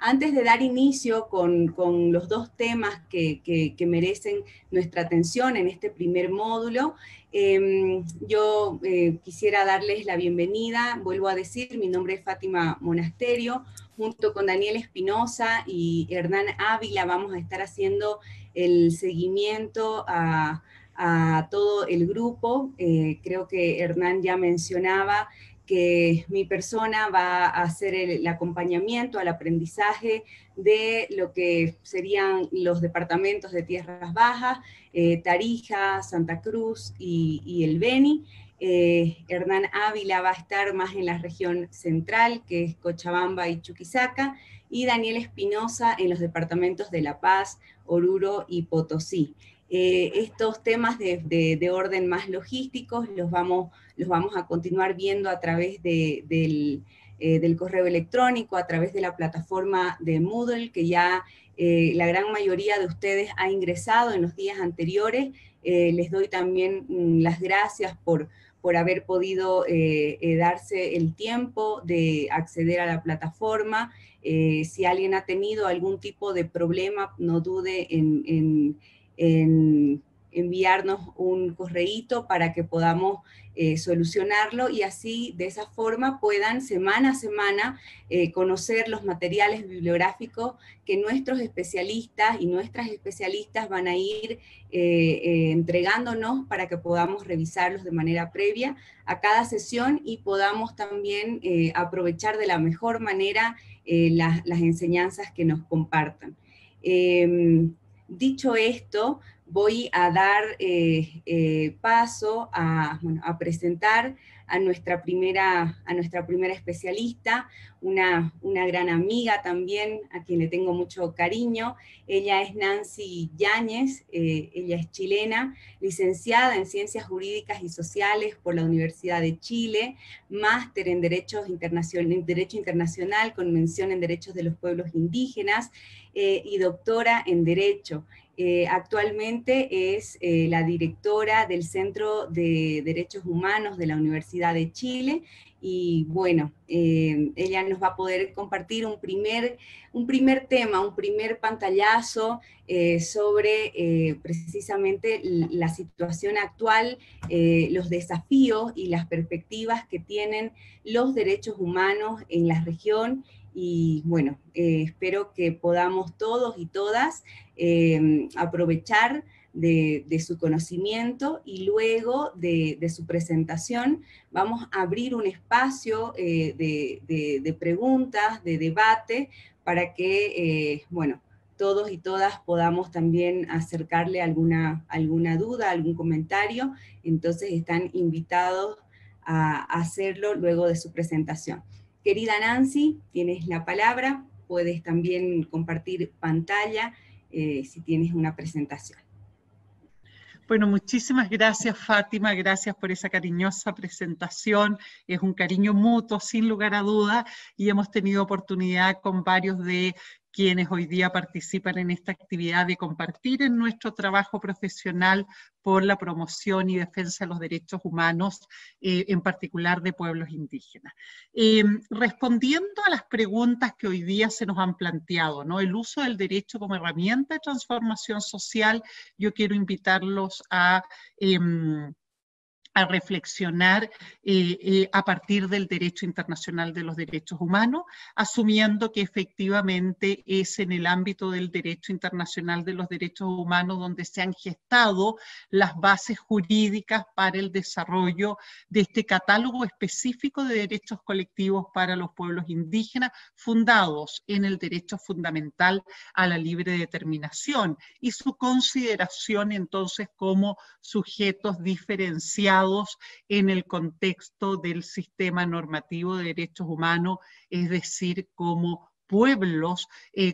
Antes de dar inicio con los dos temas que merecen nuestra atención en este primer módulo, yo quisiera darles la bienvenida. Vuelvo a decir, mi nombre es Fátima Monasterio. Junto con Daniel Espinosa y Hernán Ávila vamos a estar haciendo el seguimiento a todo el grupo. Creo que Hernán ya mencionaba que mi persona va a hacer el acompañamiento al aprendizaje de lo que serían los departamentos de Tierras Bajas, Tarija, Santa Cruz y el Beni. Hernán Ávila va a estar más en la región central, que es Cochabamba y Chuquisaca, y Daniel Espinosa en los departamentos de La Paz, Oruro y Potosí. Estos temas de orden más logísticos los vamos a continuar viendo a través del correo electrónico, a través de la plataforma de Moodle, que ya la gran mayoría de ustedes ha ingresado en los días anteriores. Les doy también las gracias por haber podido darse el tiempo de acceder a la plataforma. Si alguien ha tenido algún tipo de problema, no dude en enviarnos un correíto para que podamos solucionarlo, y así de esa forma puedan semana a semana conocer los materiales bibliográficos que nuestros especialistas y nuestras especialistas van a ir entregándonos para que podamos revisarlos de manera previa a cada sesión y podamos también aprovechar de la mejor manera las enseñanzas que nos compartan. Dicho esto, voy a dar paso a presentar a nuestra primera especialista, una gran amiga también, a quien le tengo mucho cariño. Ella es Nancy Yáñez, ella es chilena, licenciada en Ciencias Jurídicas y Sociales por la Universidad de Chile, máster en Derecho Internacional con mención en Derechos de los Pueblos Indígenas, y doctora en Derecho. Actualmente es la directora del Centro de Derechos Humanos de la Universidad de Chile, y bueno, ella nos va a poder compartir un primer tema, un primer pantallazo sobre precisamente la situación actual, los desafíos y las perspectivas que tienen los derechos humanos en la región. Y bueno, espero que podamos todos y todas aprovechar de su conocimiento, y luego de su presentación vamos a abrir un espacio de preguntas, de debate, para que, bueno, todos y todas podamos también acercarle alguna duda, algún comentario. Entonces están invitados a hacerlo luego de su presentación. Querida Nancy, tienes la palabra, puedes también compartir pantalla si tienes una presentación. Bueno, muchísimas gracias, Fátima, gracias por esa cariñosa presentación. Es un cariño mutuo, sin lugar a duda, y hemos tenido oportunidad con varios de quienes hoy día participan en esta actividad de compartir en nuestro trabajo profesional por la promoción y defensa de los derechos humanos, en particular de pueblos indígenas. Respondiendo a las preguntas que hoy día se nos han planteado, ¿no? El uso del derecho como herramienta de transformación social, yo quiero invitarlos a reflexionar a partir del derecho internacional de los derechos humanos, asumiendo que efectivamente es en el ámbito del derecho internacional de los derechos humanos donde se han gestado las bases jurídicas para el desarrollo de este catálogo específico de derechos colectivos para los pueblos indígenas, fundados en el derecho fundamental a la libre determinación y su consideración entonces como sujetos diferenciados en el contexto del sistema normativo de derechos humanos, es decir, como pueblos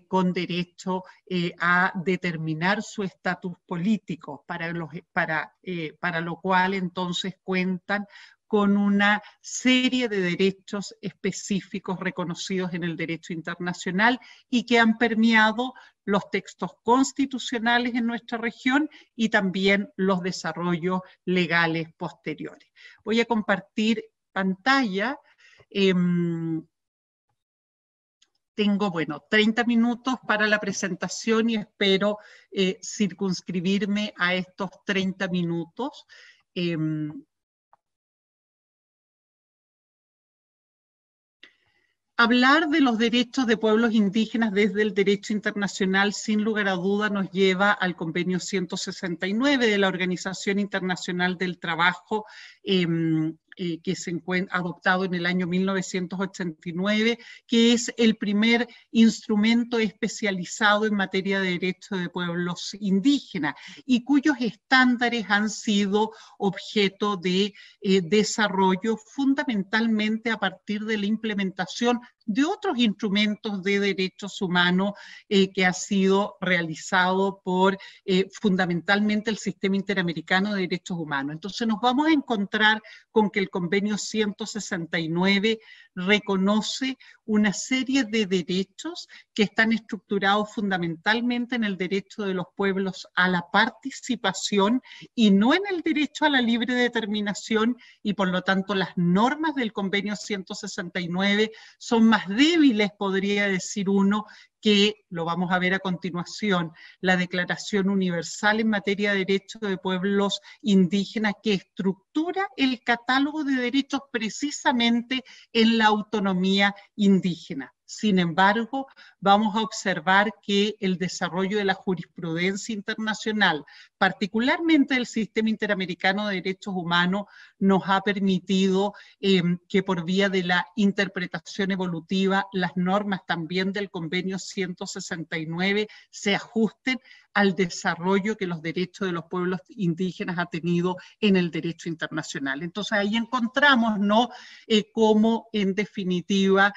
con derecho a determinar su estatus político, para lo cual entonces cuentan con una serie de derechos específicos reconocidos en el derecho internacional y que han permeado los textos constitucionales en nuestra región y también los desarrollos legales posteriores. Voy a compartir pantalla. tengo, bueno, 30 minutos para la presentación y espero circunscribirme a estos 30 minutos. Hablar de los derechos de pueblos indígenas desde el derecho internacional, sin lugar a duda, nos lleva al Convenio 169 de la Organización Internacional del Trabajo, que se encuentra adoptado en el año 1989, que es el primer instrumento especializado en materia de derechos de pueblos indígenas y cuyos estándares han sido objeto de desarrollo fundamentalmente a partir de la implementación de otros instrumentos de derechos humanos que ha sido realizado por fundamentalmente el Sistema Interamericano de Derechos Humanos. Entonces nos vamos a encontrar con que el Convenio 169 reconoce una serie de derechos que están estructurados fundamentalmente en el derecho de los pueblos a la participación y no en el derecho a la libre determinación, y por lo tanto las normas del Convenio 169 son más débiles, podría decir uno, que, lo vamos a ver a continuación, la Declaración Universal en materia de derechos de pueblos indígenas, que estructura el catálogo de derechos precisamente en la autonomía indígena. Sin embargo, vamos a observar que el desarrollo de la jurisprudencia internacional, particularmente del Sistema Interamericano de Derechos Humanos, nos ha permitido que por vía de la interpretación evolutiva, las normas también del Convenio 169 se ajusten al desarrollo que los derechos de los pueblos indígenas ha tenido en el derecho internacional. Entonces ahí encontramos, ¿no?, cómo en definitiva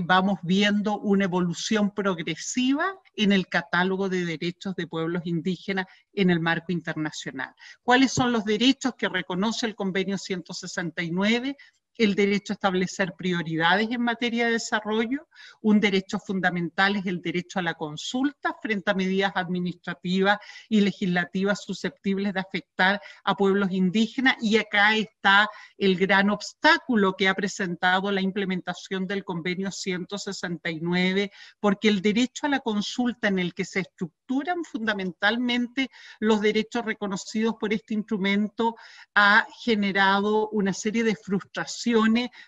vamos viendo una evolución progresiva en el catálogo de derechos de pueblos indígenas en el marco internacional. ¿Cuáles son los derechos que reconoce el Convenio 169? El derecho a establecer prioridades en materia de desarrollo, un derecho fundamental es el derecho a la consulta frente a medidas administrativas y legislativas susceptibles de afectar a pueblos indígenas, y acá está el gran obstáculo que ha presentado la implementación del Convenio 169, porque el derecho a la consulta, en el que se estructuran fundamentalmente los derechos reconocidos por este instrumento, ha generado una serie de frustraciones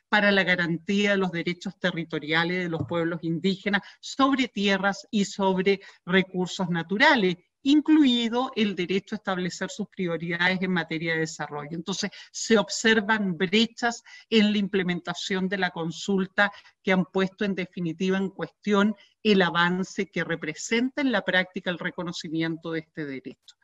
para la garantía de los derechos territoriales de los pueblos indígenas sobre tierras y sobre recursos naturales, incluido el derecho a establecer sus prioridades en materia de desarrollo. Entonces, se observan brechas en la implementación de la consulta que han puesto en definitiva en cuestión el avance que representa en la práctica el reconocimiento de este derecho.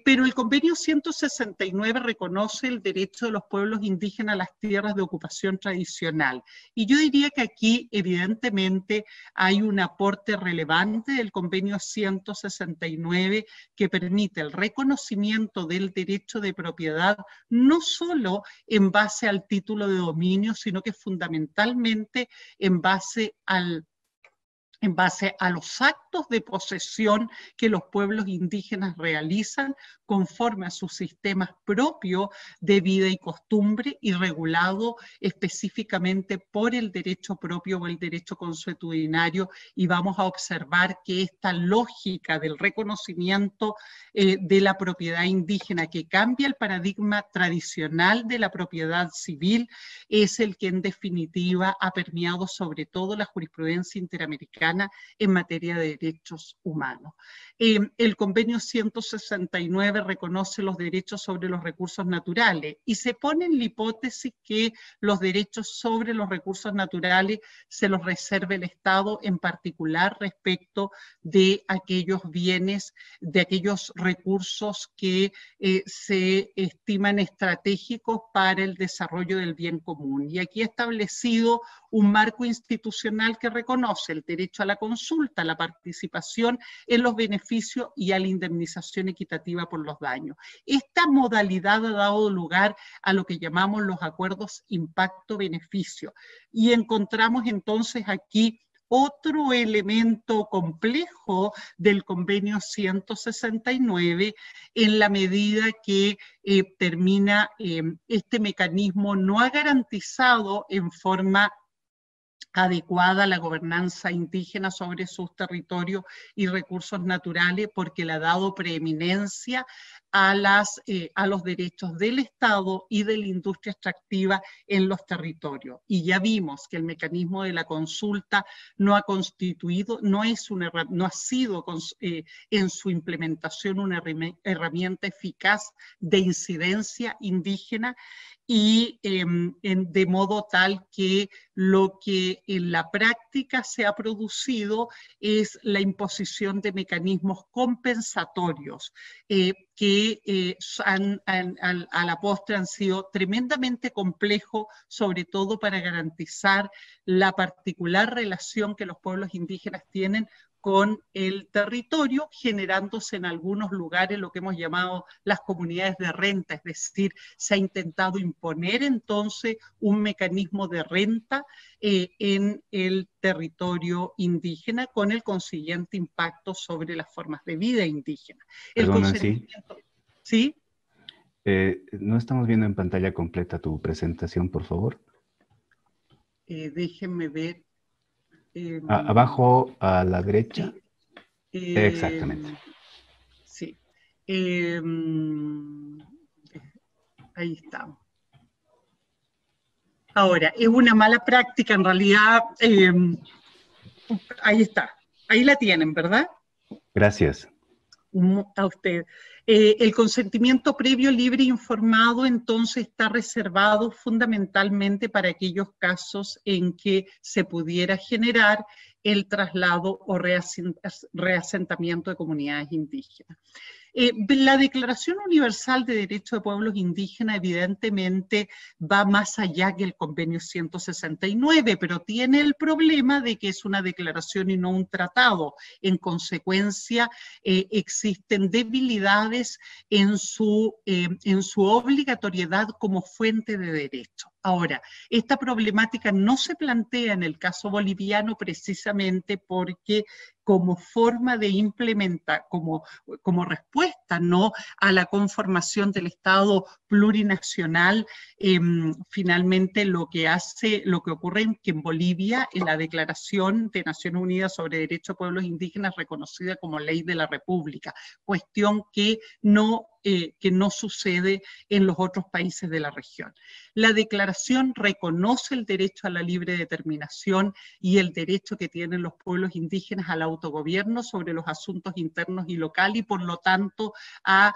Pero el Convenio 169 reconoce el derecho de los pueblos indígenas a las tierras de ocupación tradicional. Y yo diría que aquí, evidentemente, hay un aporte relevante del Convenio 169 que permite el reconocimiento del derecho de propiedad, no solo en base al título de dominio, sino que fundamentalmente en base a los actos de posesión que los pueblos indígenas realizan conforme a sus sistemas propios de vida y costumbre y regulado específicamente por el derecho propio o el derecho consuetudinario, y vamos a observar que esta lógica del reconocimiento de la propiedad indígena, que cambia el paradigma tradicional de la propiedad civil, es el que en definitiva ha permeado sobre todo la jurisprudencia interamericana en materia de derechos humanos. El Convenio 169 reconoce los derechos sobre los recursos naturales y se pone en la hipótesis que los derechos sobre los recursos naturales se los reserve el Estado, en particular respecto de aquellos bienes, de aquellos recursos que se estiman estratégicos para el desarrollo del bien común. Y aquí ha establecido un marco institucional que reconoce el derecho a la consulta, a la participación en los beneficios y a la indemnización equitativa por los daños. Esta modalidad ha dado lugar a lo que llamamos los acuerdos impacto-beneficio, y encontramos entonces aquí otro elemento complejo del Convenio 169 en la medida que este mecanismo no ha garantizado en forma adecuada a la gobernanza indígena sobre sus territorios y recursos naturales, porque le ha dado preeminencia a los derechos del Estado y de la industria extractiva en los territorios. Y ya vimos que el mecanismo de la consulta no ha constituido, no ha sido en su implementación una herramienta eficaz de incidencia indígena, y de modo tal que lo que en la práctica se ha producido es la imposición de mecanismos compensatorios que a la postre han sido tremendamente complejos, sobre todo para garantizar la particular relación que los pueblos indígenas tienen con el territorio, generándose en algunos lugares lo que hemos llamado las comunidades de renta, es decir, se ha intentado imponer entonces un mecanismo de renta en el territorio indígena, con el consiguiente impacto sobre las formas de vida indígena. Perdón, sí. ¿Sí? No estamos viendo en pantalla completa tu presentación, por favor. Déjenme ver. Abajo a la derecha. Sí. Exactamente. Sí. Ahí estamos. Ahora, es una mala práctica, en realidad. Ahí está. Ahí la tienen, ¿verdad? Gracias. A usted. El consentimiento previo, libre e informado, entonces, está reservado fundamentalmente para aquellos casos en que se pudiera generar el traslado o reasentamiento de comunidades indígenas. La Declaración Universal de Derechos de Pueblos Indígenas evidentemente va más allá que el Convenio 169, pero tiene el problema de que es una declaración y no un tratado. En consecuencia, existen debilidades en su obligatoriedad como fuente de derecho. Ahora, esta problemática no se plantea en el caso boliviano precisamente porque como forma de implementar, como respuesta, ¿no?, a la conformación del Estado plurinacional, finalmente lo que ocurre es que en Bolivia, en la Declaración de Naciones Unidas sobre Derechos de Pueblos Indígenas, reconocida como ley de la República, cuestión que no sucede en los otros países de la región. La declaración reconoce el derecho a la libre determinación y el derecho que tienen los pueblos indígenas al autogobierno sobre los asuntos internos y locales, y por lo tanto a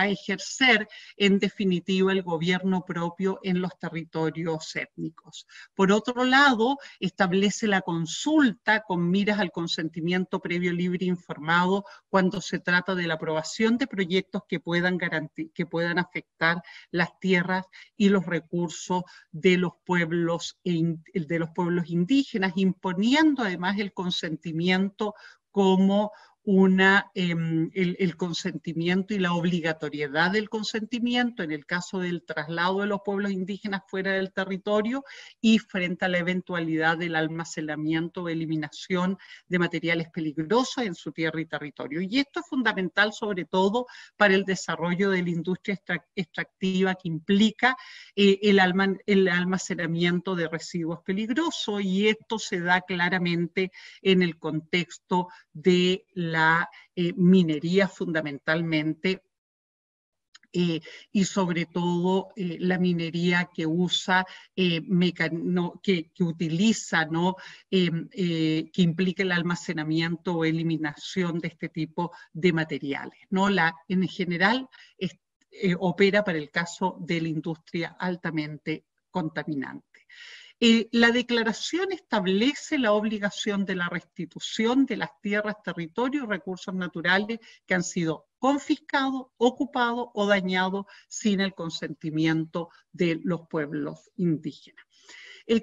ejercer en definitiva el gobierno propio en los territorios étnicos. Por otro lado, establece la consulta con miras al consentimiento previo, libre e informado cuando se trata de la aprobación de proyectos que puedan afectar las tierras y los recursos de los pueblos indígenas, imponiendo además el consentimiento como el consentimiento y la obligatoriedad del consentimiento en el caso del traslado de los pueblos indígenas fuera del territorio y frente a la eventualidad del almacenamiento o eliminación de materiales peligrosos en su tierra y territorio. Y esto es fundamental sobre todo para el desarrollo de la industria extractiva que implica el almacenamiento de residuos peligrosos, y esto se da claramente en el contexto de la minería fundamentalmente, y sobre todo la minería que usa, que utiliza, ¿no?, que implica el almacenamiento o eliminación de este tipo de materiales, ¿no? En general opera para el caso de la industria altamente contaminante. La declaración establece la obligación de la restitución de las tierras, territorios y recursos naturales que han sido confiscados, ocupados o dañados sin el consentimiento de los pueblos indígenas.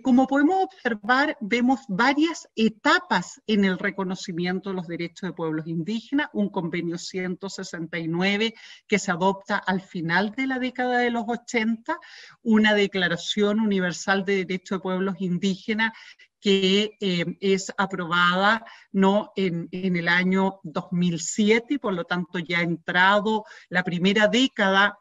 Como podemos observar, vemos varias etapas en el reconocimiento de los derechos de pueblos indígenas, un convenio 169 que se adopta al final de la década de los 80, una declaración universal de derechos de pueblos indígenas que es aprobada, ¿no?, en el año 2007, y por lo tanto ya ha entrado la primera década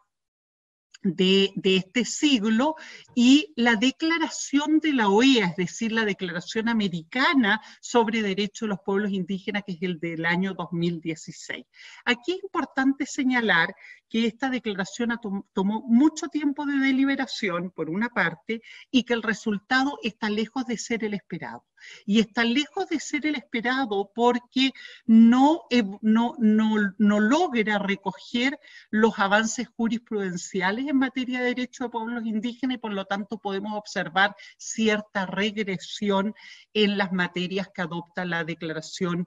de este siglo, y la declaración de la OEA, es decir, la Declaración Americana sobre Derechos de los Pueblos Indígenas, que es el del año 2016. Aquí es importante señalar que esta declaración tomó mucho tiempo de deliberación, por una parte, y que el resultado está lejos de ser el esperado. Y está lejos de ser el esperado porque no logra recoger los avances jurisprudenciales en materia de derechos de pueblos indígenas, y por lo tanto podemos observar cierta regresión en las materias que adopta la Declaración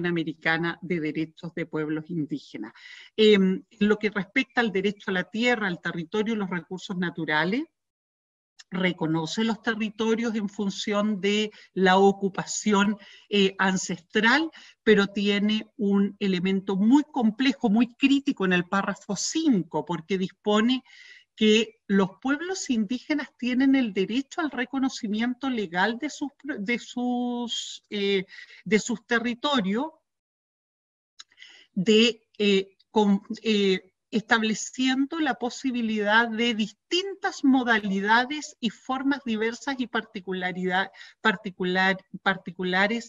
Americana de Derechos de Pueblos Indígenas. Lo que respecta al derecho a la tierra, al territorio y los recursos naturales, reconoce los territorios en función de la ocupación ancestral, pero tiene un elemento muy complejo, muy crítico en el párrafo 5, porque dispone que los pueblos indígenas tienen el derecho al reconocimiento legal de sus territorios, estableciendo la posibilidad de distintas modalidades y formas diversas y particulares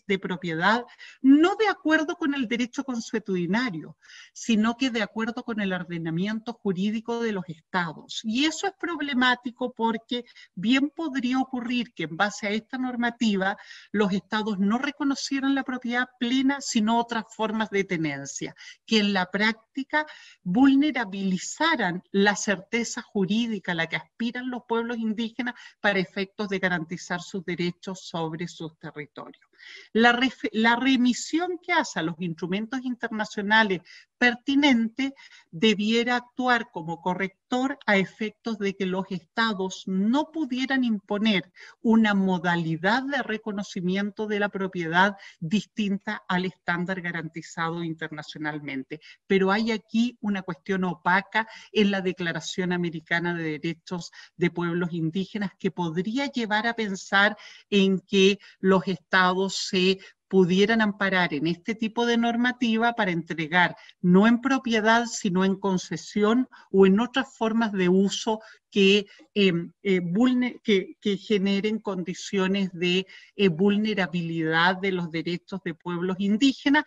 de propiedad, no de acuerdo con el derecho consuetudinario, sino que de acuerdo con el ordenamiento jurídico de los estados. Y eso es problemático porque bien podría ocurrir que en base a esta normativa los estados no reconocieran la propiedad plena, sino otras formas de tenencia, que en la práctica vulnerabilizaran la certeza jurídica a la que aspiran los pueblos indígenas para efectos de garantizar sus derechos sobre sus territorios. La remisión que hace a los instrumentos internacionales pertinentes debiera actuar como corrector a efectos de que los estados no pudieran imponer una modalidad de reconocimiento de la propiedad distinta al estándar garantizado internacionalmente. Pero hay aquí una cuestión opaca en la Declaración Americana de Derechos de Pueblos Indígenas que podría llevar a pensar en que los estados se pudieran amparar en este tipo de normativa para entregar no en propiedad, sino en concesión o en otras formas de uso que generen condiciones de vulnerabilidad de los derechos de pueblos indígenas,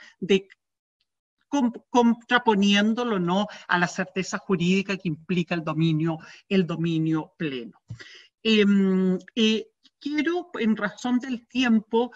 contraponiéndolo no a la certeza jurídica que implica el dominio pleno. Quiero, en razón del tiempo,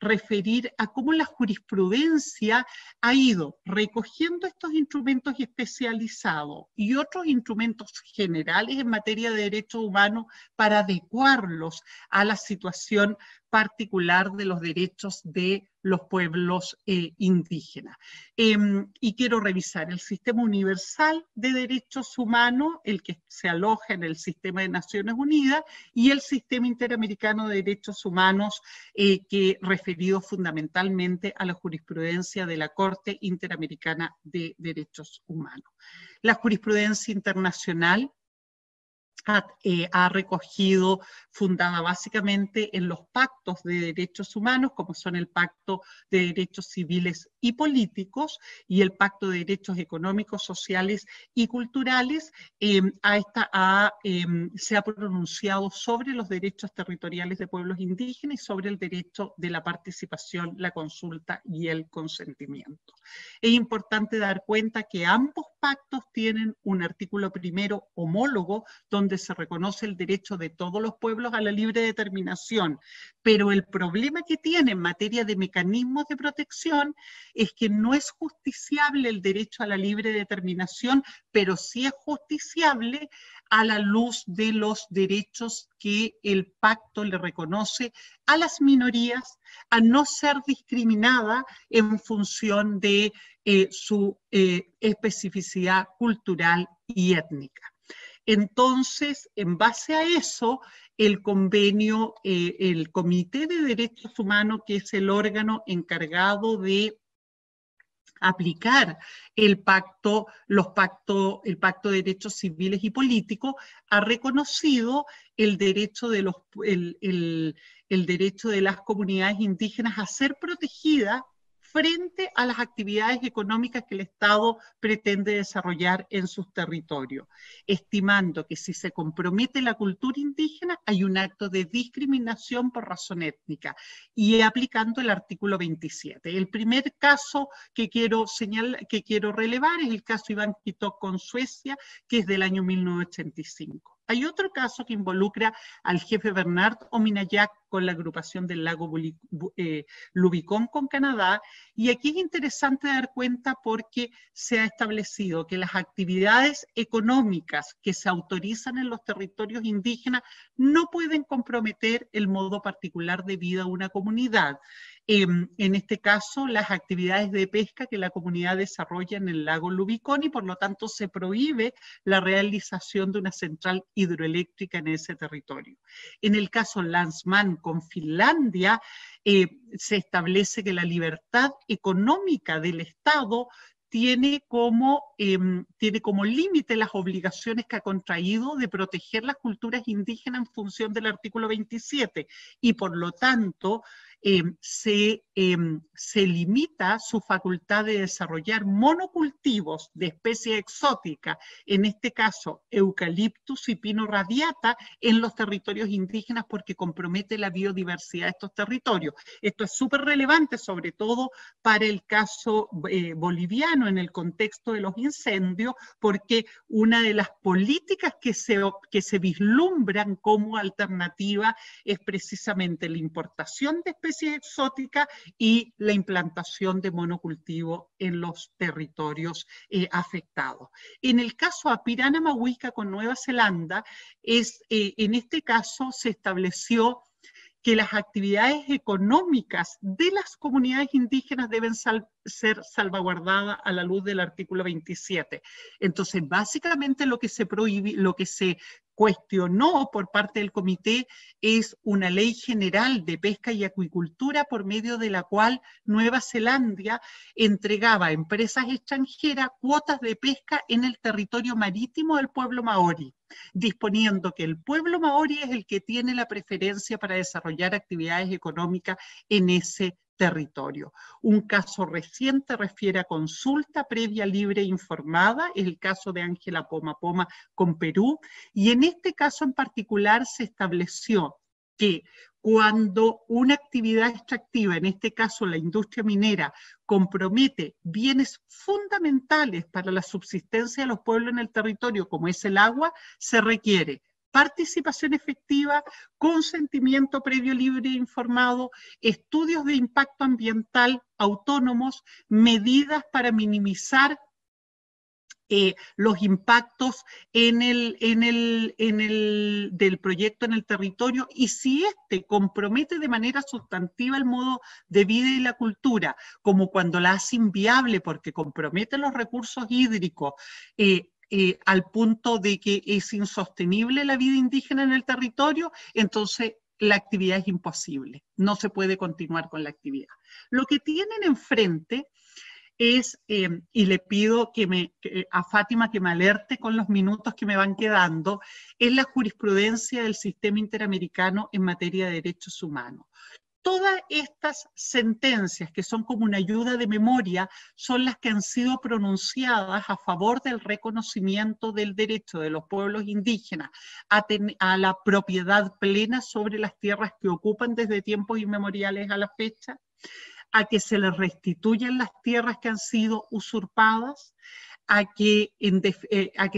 referir a cómo la jurisprudencia ha ido recogiendo estos instrumentos especializados y otros instrumentos generales en materia de derechos humanos para adecuarlos a la situación particular de los derechos de los pueblos indígenas. Y quiero revisar el sistema universal de derechos humanos, el que se aloja en el sistema de Naciones Unidas, y el sistema interamericano de derechos humanos, que referido fundamentalmente a la jurisprudencia de la Corte Interamericana de Derechos Humanos. La jurisprudencia internacional ha recogido, fundada básicamente en los pactos de derechos humanos, como son el Pacto de Derechos Civiles y Políticos y el Pacto de Derechos Económicos, Sociales y Culturales, se ha pronunciado sobre los derechos territoriales de pueblos indígenas y sobre el derecho de la participación, la consulta y el consentimiento. Es importante dar cuenta que ambos pactos tienen un artículo primero homólogo, donde se reconoce el derecho de todos los pueblos a la libre determinación, pero el problema que tiene en materia de mecanismos de protección es que no es justiciable el derecho a la libre determinación, pero sí es justiciable a la luz de los derechos que el pacto le reconoce a las minorías, a no ser discriminada en función de su especificidad cultural y étnica. Entonces, en base a eso, el convenio, el Comité de Derechos Humanos, que es el órgano encargado de aplicar el pacto de derechos civiles y políticos, ha reconocido el derecho de las comunidades indígenas a ser protegidas frente a las actividades económicas que el Estado pretende desarrollar en sus territorios, estimando que si se compromete la cultura indígena hay un acto de discriminación por razón étnica, y aplicando el artículo 27. El primer caso que quiero relevar es el caso Iván Kitok con Suecia, que es del año 1985. Hay otro caso que involucra al jefe Bernard Ominayak con la agrupación del lago Lubicón con Canadá, y aquí es interesante dar cuenta porque se ha establecido que las actividades económicas que se autorizan en los territorios indígenas no pueden comprometer el modo particular de vida de una comunidad. En este caso, las actividades de pesca que la comunidad desarrolla en el lago Lubicón, y por lo tanto se prohíbe la realización de una central hidroeléctrica en ese territorio. En el caso Landsman con Finlandia, se establece que la libertad económica del Estado tiene como límite las obligaciones que ha contraído de proteger las culturas indígenas en función del artículo 27, y por lo tanto se limita su facultad de desarrollar monocultivos de especies exóticas, en este caso eucaliptus y pino radiata, en los territorios indígenas, porque compromete la biodiversidad de estos territorios. Esto es súper relevante, sobre todo para el caso boliviano, en el contexto de los incendios, porque una de las políticas que se vislumbran como alternativa es precisamente la importación de especies exóticas y la implantación de monocultivo en los territorios afectados. En el caso Apirana Mahuica con Nueva Zelanda, en este caso se estableció que las actividades económicas de las comunidades indígenas deben ser salvaguardadas a la luz del artículo 27. Entonces, básicamente lo que se cuestionó por parte del comité es una ley general de pesca y acuicultura, por medio de la cual Nueva Zelanda entregaba a empresas extranjeras cuotas de pesca en el territorio marítimo del pueblo maorí, disponiendo que el pueblo maorí es el que tiene la preferencia para desarrollar actividades económicas en ese territorio. Un caso reciente refiere a consulta previa, libre e informada, es el caso de Ángela Poma Poma con Perú, y en este caso en particular se estableció que cuando una actividad extractiva, en este caso la industria minera, compromete bienes fundamentales para la subsistencia de los pueblos en el territorio, como es el agua, se requiere participación efectiva, consentimiento previo, libre e informado, estudios de impacto ambiental autónomos, medidas para minimizar los impactos del proyecto en el territorio, y si éste compromete de manera sustantiva el modo de vida y la cultura, como cuando la hace inviable porque compromete los recursos hídricos, al punto de que es insostenible la vida indígena en el territorio, entonces la actividad es imposible, no se puede continuar con la actividad. Lo que tienen enfrente es, y le pido a Fátima que me alerte con los minutos que me van quedando, es la jurisprudencia del sistema interamericano en materia de derechos humanos. Todas estas sentencias, que son como una ayuda de memoria, son las que han sido pronunciadas a favor del reconocimiento del derecho de los pueblos indígenas a la propiedad plena sobre las tierras que ocupan desde tiempos inmemoriales a la fecha, a que se les restituyan las tierras que han sido usurpadas, a que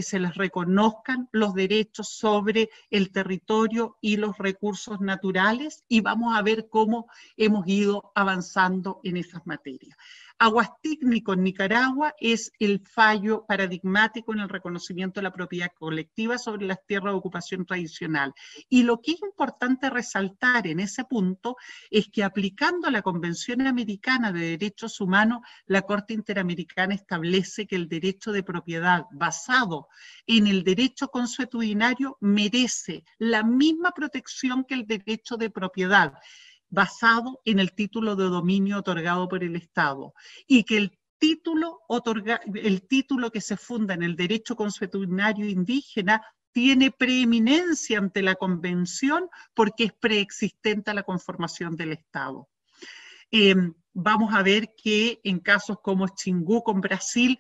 se les reconozcan los derechos sobre el territorio y los recursos naturales, y vamos a ver cómo hemos ido avanzando en esas materias. Aguastigni con Nicaragua es el fallo paradigmático en el reconocimiento de la propiedad colectiva sobre las tierras de ocupación tradicional. Y lo que es importante resaltar en ese punto es que, aplicando la Convención Americana de Derechos Humanos, la Corte Interamericana establece que el derecho de propiedad basado en el derecho consuetudinario merece la misma protección que el derecho de propiedad basado en el título de dominio otorgado por el Estado, y que el título que se funda en el derecho consuetudinario indígena tiene preeminencia ante la Convención porque es preexistente a la conformación del Estado. vamos a ver que en casos como Xingu con Brasil,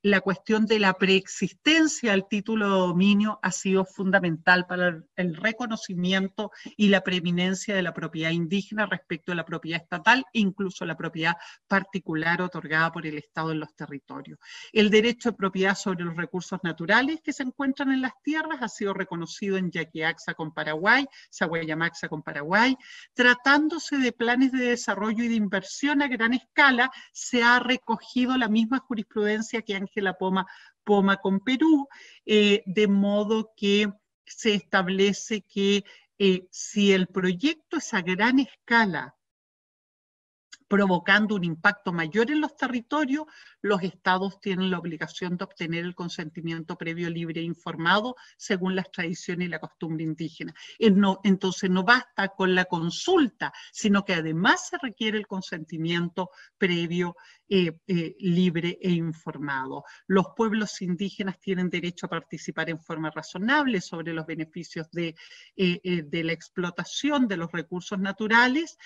la cuestión de la preexistencia al título de dominio ha sido fundamental para el reconocimiento y la preeminencia de la propiedad indígena respecto a la propiedad estatal e incluso la propiedad particular otorgada por el Estado en los territorios. El derecho de propiedad sobre los recursos naturales que se encuentran en las tierras ha sido reconocido en Yaquiaxa con Paraguay, Sahuayamaxa con Paraguay. Tratándose de planes de desarrollo y de inversión a gran escala, se ha recogido la misma jurisprudencia que Ángela Poma con Perú, de modo que se establece que si el proyecto es a gran escala, provocando un impacto mayor en los territorios, los estados tienen la obligación de obtener el consentimiento previo, libre e informado según las tradiciones y la costumbre indígena. Entonces no basta con la consulta, sino que además se requiere el consentimiento previo, libre e informado. Los pueblos indígenas tienen derecho a participar en forma razonable sobre los beneficios de la explotación de los recursos naturales,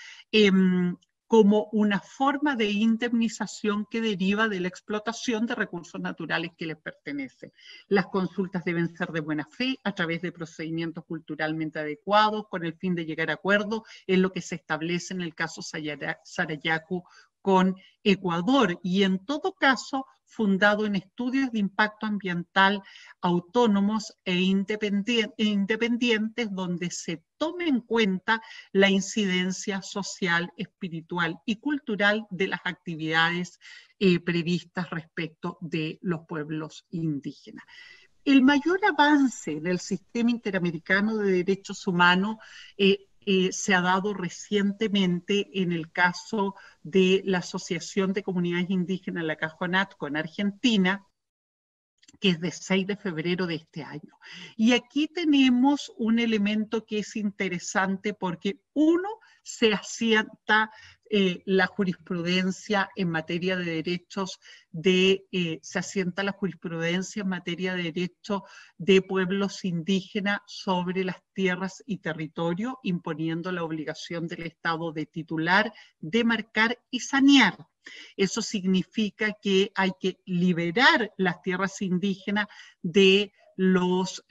como una forma de indemnización que deriva de la explotación de recursos naturales que les pertenecen. Las consultas deben ser de buena fe, a través de procedimientos culturalmente adecuados, con el fin de llegar a acuerdos, en lo que se establece en el caso Sarayaku con Ecuador, y en todo caso fundado en estudios de impacto ambiental autónomos e independientes, donde se tome en cuenta la incidencia social, espiritual y cultural de las actividades previstas respecto de los pueblos indígenas. El mayor avance en el sistema interamericano de derechos humanos se ha dado recientemente en el caso de la Asociación de Comunidades Indígenas, la CAJONAT, con Argentina, que es de 6 de febrero de este año. Y aquí tenemos un elemento que es interesante porque, uno, se asienta la jurisprudencia en materia de derechos se asienta la jurisprudencia en materia de derechos de pueblos indígenas sobre las tierras y territorio, imponiendo la obligación del Estado de titular, demarcar y sanear. Eso significa que hay que liberar las tierras indígenas de los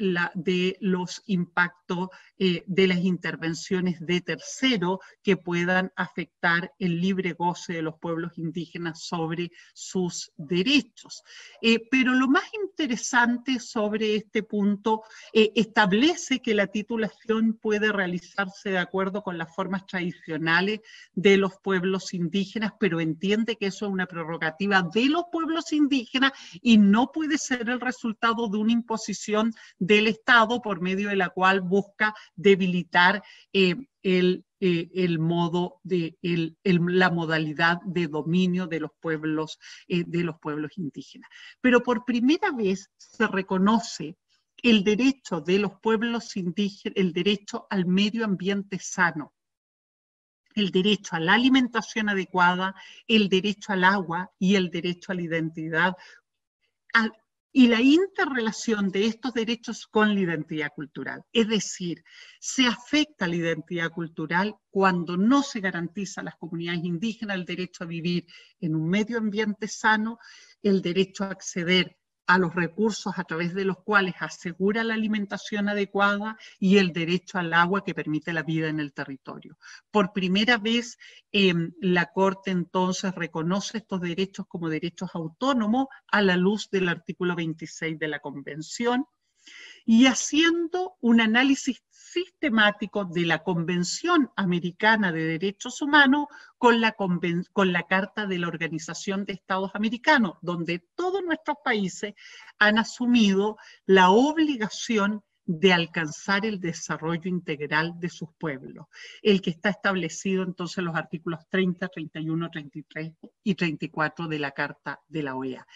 impactos de las intervenciones de terceros que puedan afectar el libre goce de los pueblos indígenas sobre sus derechos. Pero lo más interesante sobre este punto, establece que la titulación puede realizarse de acuerdo con las formas tradicionales de los pueblos indígenas, pero entiende que eso es una prerrogativa de los pueblos indígenas y no puede ser el resultado de una imposición del Estado por medio de la cual busca debilitar la modalidad de dominio de los pueblos indígenas. Pero por primera vez se reconoce el derecho de los pueblos indígenas, el derecho al medio ambiente sano, el derecho a la alimentación adecuada, el derecho al agua y el derecho a la identidad, y la interrelación de estos derechos con la identidad cultural. Es decir, se afecta la identidad cultural cuando no se garantiza a las comunidades indígenas el derecho a vivir en un medio ambiente sano, el derecho a acceder a los recursos a través de los cuales asegura la alimentación adecuada y el derecho al agua que permite la vida en el territorio. Por primera vez, la Corte entonces reconoce estos derechos como derechos autónomos a la luz del artículo 26 de la Convención, y haciendo un análisis sistemático de la Convención Americana de Derechos Humanos con la Carta de la Organización de Estados Americanos, donde todos nuestros países han asumido la obligación de alcanzar el desarrollo integral de sus pueblos, el que está establecido entonces en los artículos 30, 31, 33 y 34 de la Carta de la OEA.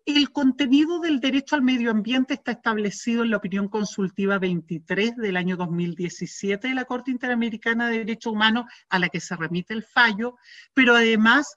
El contenido del derecho al medio ambiente está establecido en la opinión consultiva 23 del año 2017 de la Corte Interamericana de Derechos Humanos, a la que se remite el fallo, pero además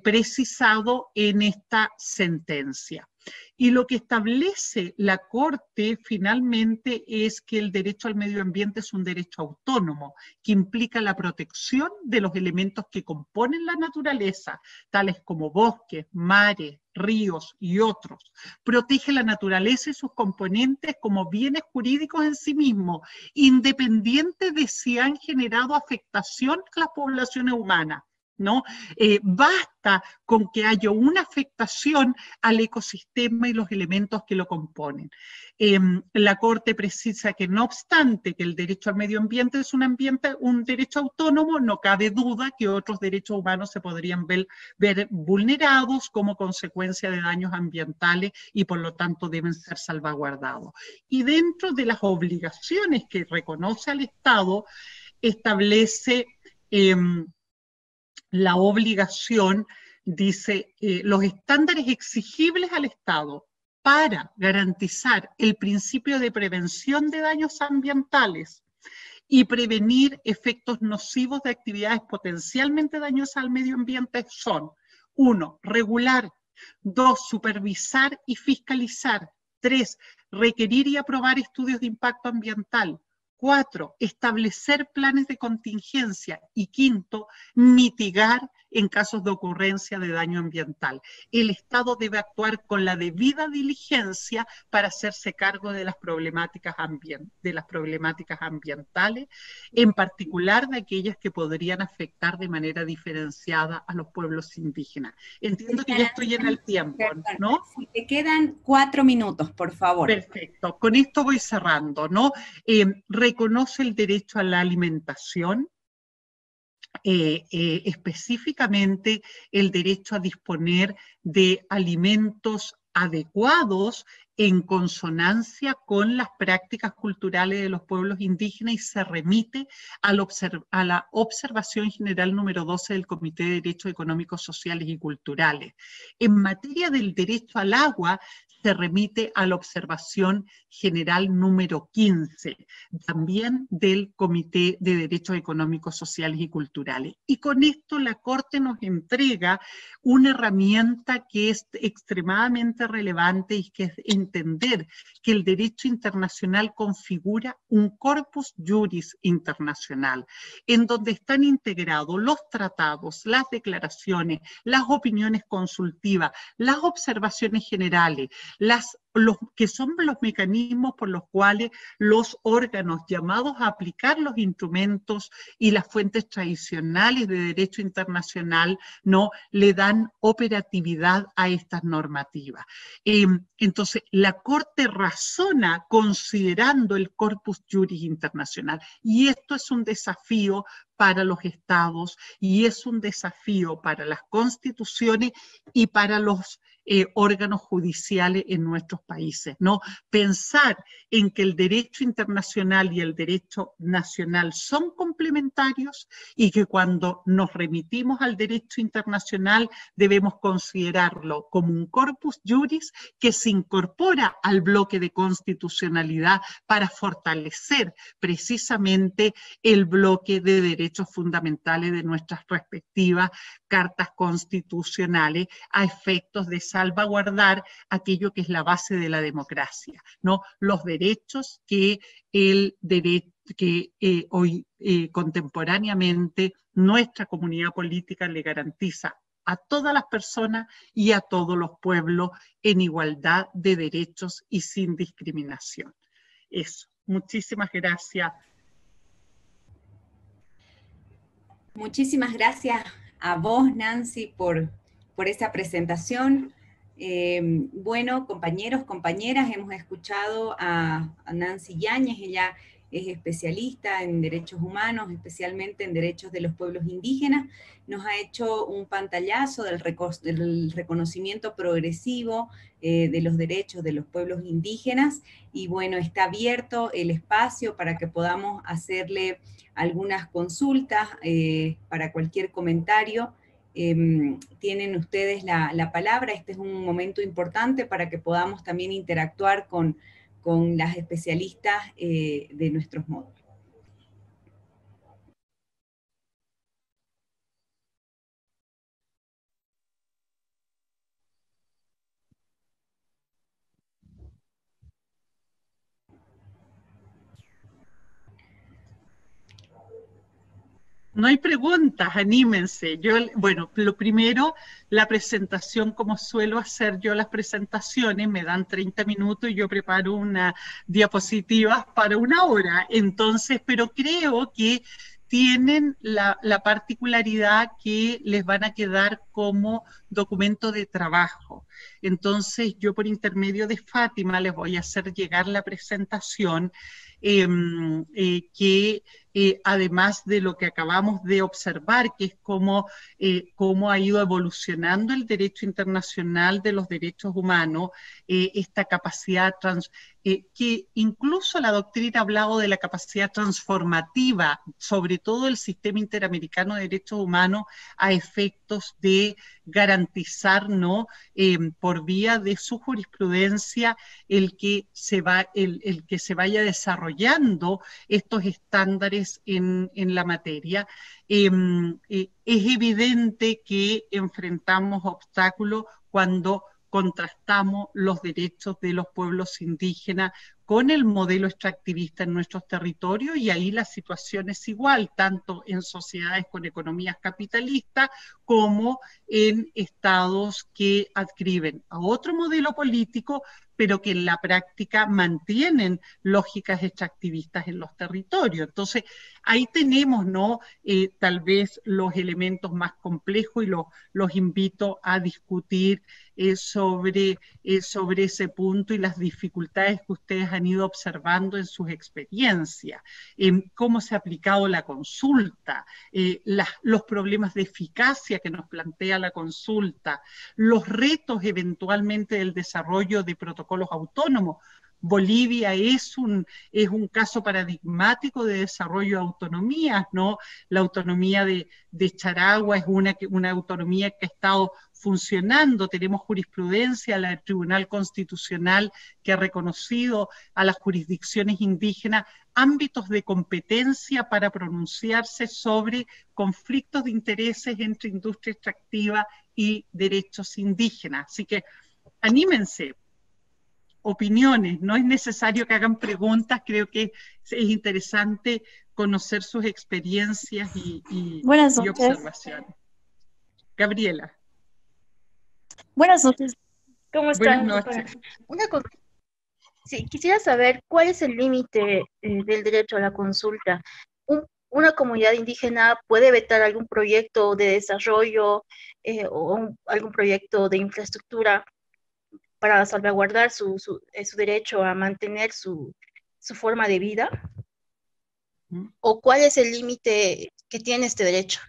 precisado en esta sentencia. Y lo que establece la Corte finalmente es que el derecho al medio ambiente es un derecho autónomo, que implica la protección de los elementos que componen la naturaleza, tales como bosques, mares, ríos y otros. Protege la naturaleza y sus componentes como bienes jurídicos en sí mismos, independiente de si han generado afectación a las poblaciones humanas, ¿no? Basta con que haya una afectación al ecosistema y los elementos que lo componen. La Corte precisa que no obstante que el derecho al medio ambiente es un derecho autónomo, no cabe duda que otros derechos humanos se podrían ver vulnerados como consecuencia de daños ambientales y por lo tanto deben ser salvaguardados. Y dentro de las obligaciones que reconoce al Estado, establece la obligación, dice, los estándares exigibles al Estado para garantizar el principio de prevención de daños ambientales y prevenir efectos nocivos de actividades potencialmente dañosas al medio ambiente son: 1. Regular. 2. Supervisar y fiscalizar. 3. Requerir y aprobar estudios de impacto ambiental. 4. Establecer planes de contingencia. Y 5. Mitigar en casos de ocurrencia de daño ambiental. El Estado debe actuar con la debida diligencia para hacerse cargo de las problemáticas ambientales, en particular de aquellas que podrían afectar de manera diferenciada a los pueblos indígenas. Entiendo que ya estoy en el tiempo, ¿no? Si te quedan 4 minutos, por favor. Perfecto, con esto voy cerrando, ¿no? Reconoce el derecho a la alimentación, específicamente el derecho a disponer de alimentos adecuados en consonancia con las prácticas culturales de los pueblos indígenas y se remite a la observación general número 12 del Comité de Derechos Económicos, Sociales y Culturales. En materia del derecho al agua, se remite a la observación general número 15, también del Comité de Derechos Económicos, Sociales y Culturales. Y con esto la Corte nos entrega una herramienta que es extremadamente relevante y que es entender que el derecho internacional configura un corpus juris internacional, en donde están integrados los tratados, las declaraciones, las opiniones consultivas, las observaciones generales, que son los mecanismos por los cuales los órganos llamados a aplicar los instrumentos y las fuentes tradicionales de derecho internacional no le dan operatividad a estas normativas. Entonces, la Corte razona considerando el corpus juris internacional, y esto es un desafío para los estados y es un desafío para las constituciones y para los órganos judiciales en nuestros países, ¿no? Pensar en que el derecho internacional y el derecho nacional son complementarios y que cuando nos remitimos al derecho internacional debemos considerarlo como un corpus juris que se incorpora al bloque de constitucionalidad para fortalecer precisamente el bloque de derechos fundamentales de nuestras respectivas cartas constitucionales a efectos de salvaguardar aquello que es la base de la democracia, ¿no? Los derechos que hoy contemporáneamente nuestra comunidad política le garantiza a todas las personas y a todos los pueblos en igualdad de derechos y sin discriminación. Eso. Muchísimas gracias. Muchísimas gracias a vos, Nancy, por esa presentación. Bueno, compañeros, compañeras, hemos escuchado a Nancy Yáñez. Ella es especialista en derechos humanos, especialmente en derechos de los pueblos indígenas. Nos ha hecho un pantallazo del reconocimiento progresivo de los derechos de los pueblos indígenas, y bueno, está abierto el espacio para que podamos hacerle algunas consultas para cualquier comentario. Tienen ustedes la palabra. Este es un momento importante para que podamos también interactuar con las especialistas de nuestros módulos. No hay preguntas, anímense. Bueno, lo primero, la presentación, como suelo hacer yo las presentaciones, me dan 30 minutos y yo preparo una diapositivas para 1 hora. Entonces, pero creo que tienen la particularidad que les van a quedar como documento de trabajo. Entonces, yo por intermedio de Fátima les voy a hacer llegar la presentación que además de lo que acabamos de observar, que es cómo ha ido evolucionando el derecho internacional de los derechos humanos, esta capacidad que incluso la doctrina ha hablado de la capacidad transformativa, sobre todo el sistema interamericano de derechos humanos, a efectos de garantizar, ¿no? Por vía de su jurisprudencia, el que se vaya desarrollando estos estándares en la materia. Es evidente que enfrentamos obstáculos cuando contrastamos los derechos de los pueblos indígenas con el modelo extractivista en nuestros territorios, y ahí la situación es igual, tanto en sociedades con economías capitalistas como en estados que adscriben a otro modelo político, pero que en la práctica mantienen lógicas extractivistas en los territorios. Entonces, ahí tenemos, ¿no? Tal vez los elementos más complejos, y los invito a discutir sobre ese punto y las dificultades que ustedes han ido observando en sus experiencias, cómo se ha aplicado la consulta, los problemas de eficacia que nos plantea la consulta, los retos eventualmente del desarrollo de protocolos autónomos. Bolivia es un caso paradigmático de desarrollo de autonomías, ¿no? La autonomía de Charagua es una autonomía que ha estado funcionando. Tenemos jurisprudencia, la del Tribunal Constitucional, que ha reconocido a las jurisdicciones indígenas ámbitos de competencia para pronunciarse sobre conflictos de intereses entre industria extractiva y derechos indígenas. Así que anímense. Opiniones, no es necesario que hagan preguntas, creo que es interesante conocer sus experiencias y observaciones. Gabriela. Buenas noches, ¿cómo están? Buenas noches. Sí, quisiera saber cuál es el límite del derecho a la consulta. ¿Una comunidad indígena puede vetar algún proyecto de desarrollo algún proyecto de infraestructura para salvaguardar su derecho a mantener su forma de vida? ¿O cuál es el límite que tiene este derecho?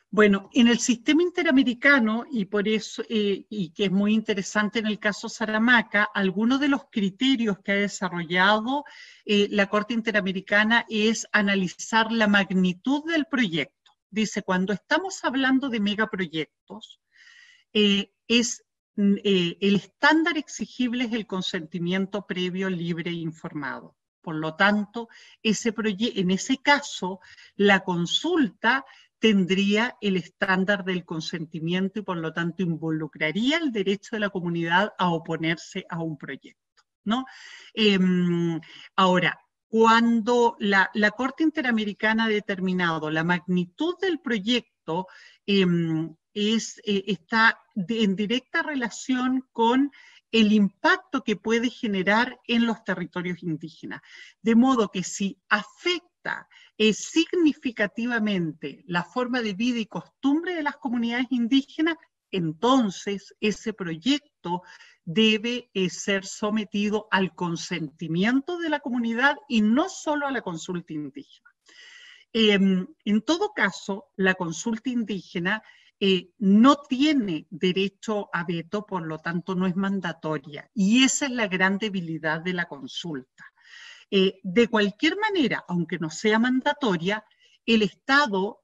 Bueno, en el sistema interamericano, y por eso, y que es muy interesante en el caso Saramaca, algunos de los criterios que ha desarrollado la Corte Interamericana es analizar la magnitud del proyecto. Dice, cuando estamos hablando de megaproyectos, el estándar exigible es el consentimiento previo, libre e informado. Por lo tanto, en ese caso, la consulta tendría el estándar del consentimiento y por lo tanto involucraría el derecho de la comunidad a oponerse a un proyecto, ¿no? Ahora, cuando la Corte Interamericana ha determinado la magnitud del proyecto, está en directa relación con el impacto que puede generar en los territorios indígenas. De modo que si afecta significativamente la forma de vida y costumbre de las comunidades indígenas, entonces ese proyecto debe ser sometido al consentimiento de la comunidad y no solo a la consulta indígena. En todo caso, la consulta indígena no tiene derecho a veto, por lo tanto no es mandatoria, y esa es la gran debilidad de la consulta. De cualquier manera, aunque no sea mandatoria, el Estado,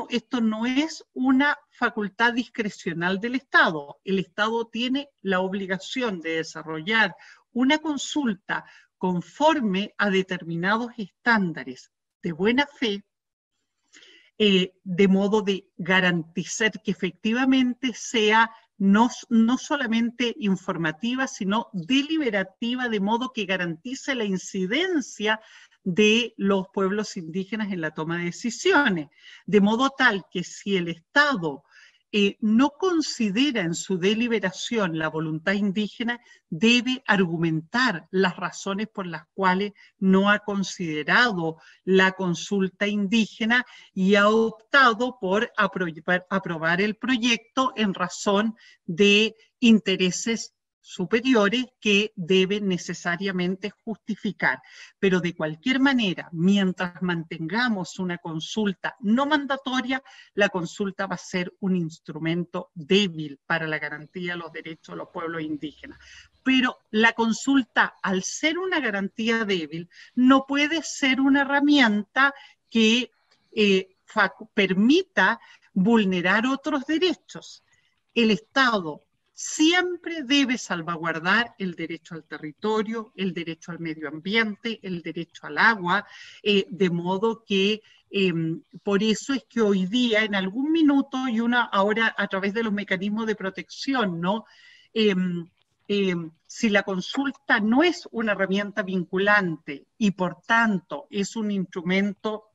esto no es una facultad discrecional del Estado. El Estado tiene la obligación de desarrollar una consulta conforme a determinados estándares de buena fe, de modo de garantizar que efectivamente sea no solamente informativa, sino deliberativa, de modo que garantice la incidencia de los pueblos indígenas en la toma de decisiones, de modo tal que si el Estado no considera en su deliberación la voluntad indígena, debe argumentar las razones por las cuales no ha considerado la consulta indígena y ha optado por aprobar el proyecto en razón de intereses superiores que deben necesariamente justificar. Pero de cualquier manera, mientras mantengamos una consulta no mandatoria, la consulta va a ser un instrumento débil para la garantía de los derechos de los pueblos indígenas. Pero la consulta, al ser una garantía débil, no puede ser una herramienta que permita vulnerar otros derechos. El Estado siempre debe salvaguardar el derecho al territorio, el derecho al medio ambiente, el derecho al agua, de modo que por eso es que hoy día, en algún minuto, y ahora a través de los mecanismos de protección, ¿no? Si la consulta no es una herramienta vinculante y por tanto es un instrumento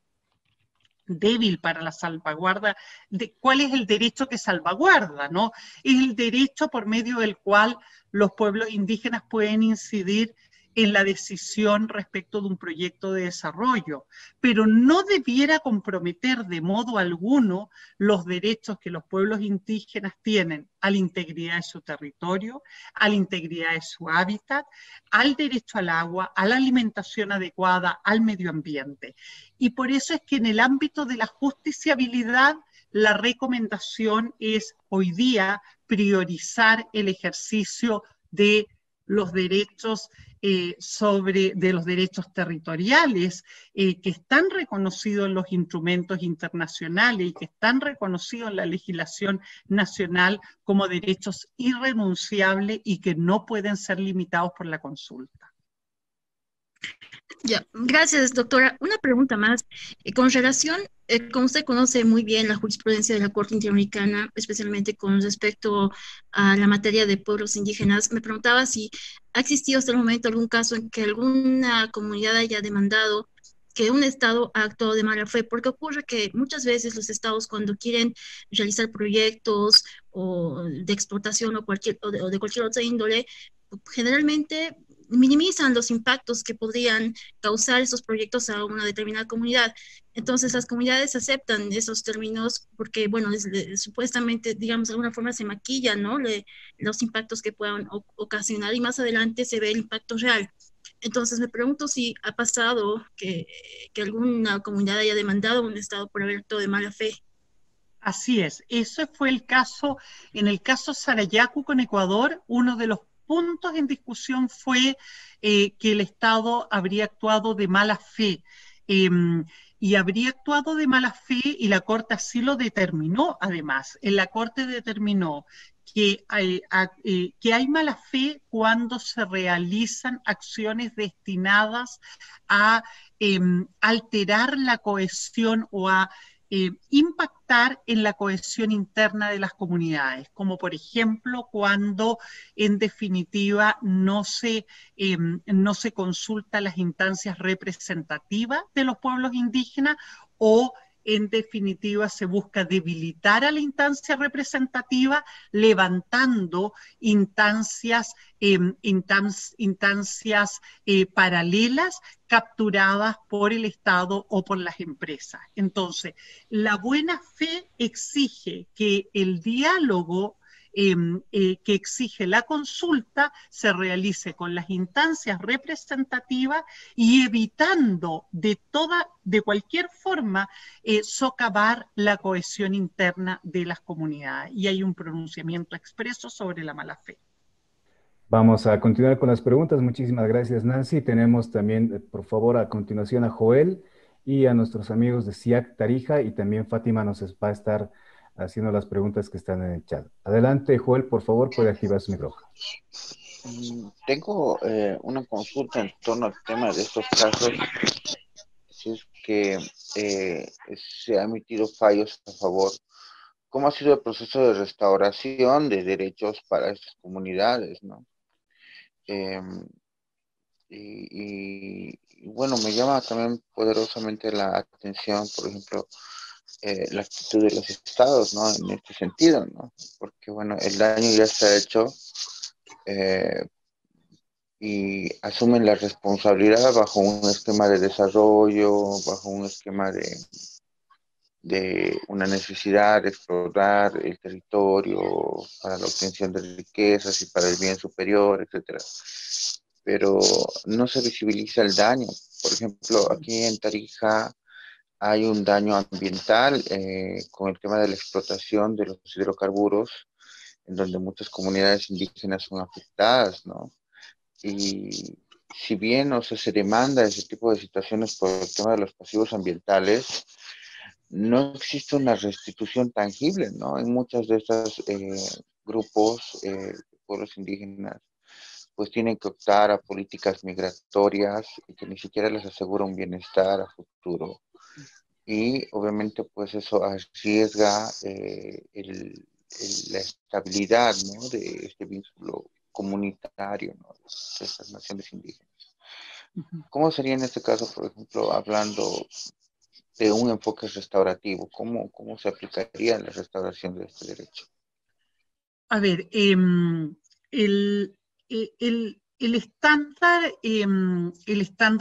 débil para la salvaguarda, de cuál es el derecho que salvaguarda, ¿no? Es el derecho por medio del cual los pueblos indígenas pueden incidir en la decisión respecto de un proyecto de desarrollo, pero no debiera comprometer de modo alguno los derechos que los pueblos indígenas tienen a la integridad de su territorio, a la integridad de su hábitat, al derecho al agua, a la alimentación adecuada, al medio ambiente. Y por eso es que en el ámbito de la justiciabilidad, la recomendación es hoy día priorizar el ejercicio de los derechos de los derechos territoriales que están reconocidos en los instrumentos internacionales y que están reconocidos en la legislación nacional como derechos irrenunciables y que no pueden ser limitados por la consulta. Ya, gracias, doctora. Una pregunta más. Con relación, como usted conoce muy bien la jurisprudencia de la Corte Interamericana, especialmente con respecto a la materia de pueblos indígenas, me preguntaba si ha existido hasta el momento algún caso en que alguna comunidad haya demandado que un Estado ha actuado de mala fe, porque ocurre que muchas veces los Estados, cuando quieren realizar proyectos o de explotación o de cualquier otra índole, generalmente minimizan los impactos que podrían causar esos proyectos a una determinada comunidad. Entonces las comunidades aceptan esos términos porque, bueno, supuestamente, digamos, de alguna forma se maquillan, ¿no? Los impactos que puedan ocasionar y más adelante se ve el impacto real. Entonces me pregunto si ha pasado que alguna comunidad haya demandado a un Estado por haber actuado de mala fe. Así es, eso fue el caso, en el caso Sarayaku con Ecuador, uno de los puntos en discusión fue que el Estado habría actuado de mala fe. Y habría actuado de mala fe y la Corte así lo determinó, además. La Corte determinó que hay mala fe cuando se realizan acciones destinadas a alterar la cohesión o a impactar en la cohesión interna de las comunidades, como por ejemplo cuando en definitiva no se consulta las instancias representativas de los pueblos indígenas o en definitiva se busca debilitar a la instancia representativa levantando instancias paralelas capturadas por el Estado o por las empresas. Entonces, la buena fe exige que el diálogo que exige la consulta se realice con las instancias representativas y evitando de cualquier forma socavar la cohesión interna de las comunidades. Y hay un pronunciamiento expreso sobre la mala fe. Vamos a continuar con las preguntas. Muchísimas gracias, Nancy. Tenemos también, por favor, a continuación a Joel y a nuestros amigos de SIAC Tarija, y también Fátima nos va a estar haciendo las preguntas que están en el chat. Adelante, Joel, por favor, puede activar su micrófono. Tengo una consulta en torno al tema de estos casos. Si es que se han emitido fallos a favor, ¿cómo ha sido el proceso de restauración de derechos para estas comunidades, ¿no? y bueno, me llama también poderosamente la atención, por ejemplo, la actitud de los estados, ¿no? En este sentido, ¿no? Porque, bueno, el daño ya está hecho y asumen la responsabilidad bajo un esquema de desarrollo, bajo un esquema de una necesidad de explorar el territorio para la obtención de riquezas y para el bien superior, etcétera. Pero no se visibiliza el daño. Por ejemplo, aquí en Tarija hay un daño ambiental con el tema de la explotación de los hidrocarburos, en donde muchas comunidades indígenas son afectadas, ¿no? Y si bien, o sea, se demanda ese tipo de situaciones por el tema de los pasivos ambientales, no existe una restitución tangible, ¿no? En muchos de estos grupos, pueblos indígenas, pues tienen que optar a políticas migratorias que ni siquiera les asegura un bienestar a futuro. Y obviamente pues eso arriesga la estabilidad, ¿no? De este vínculo comunitario, ¿no? De estas naciones indígenas. ¿Cómo sería en este caso, por ejemplo, hablando de un enfoque restaurativo? ¿Cómo se aplicaría la restauración de este derecho? A ver, el estándar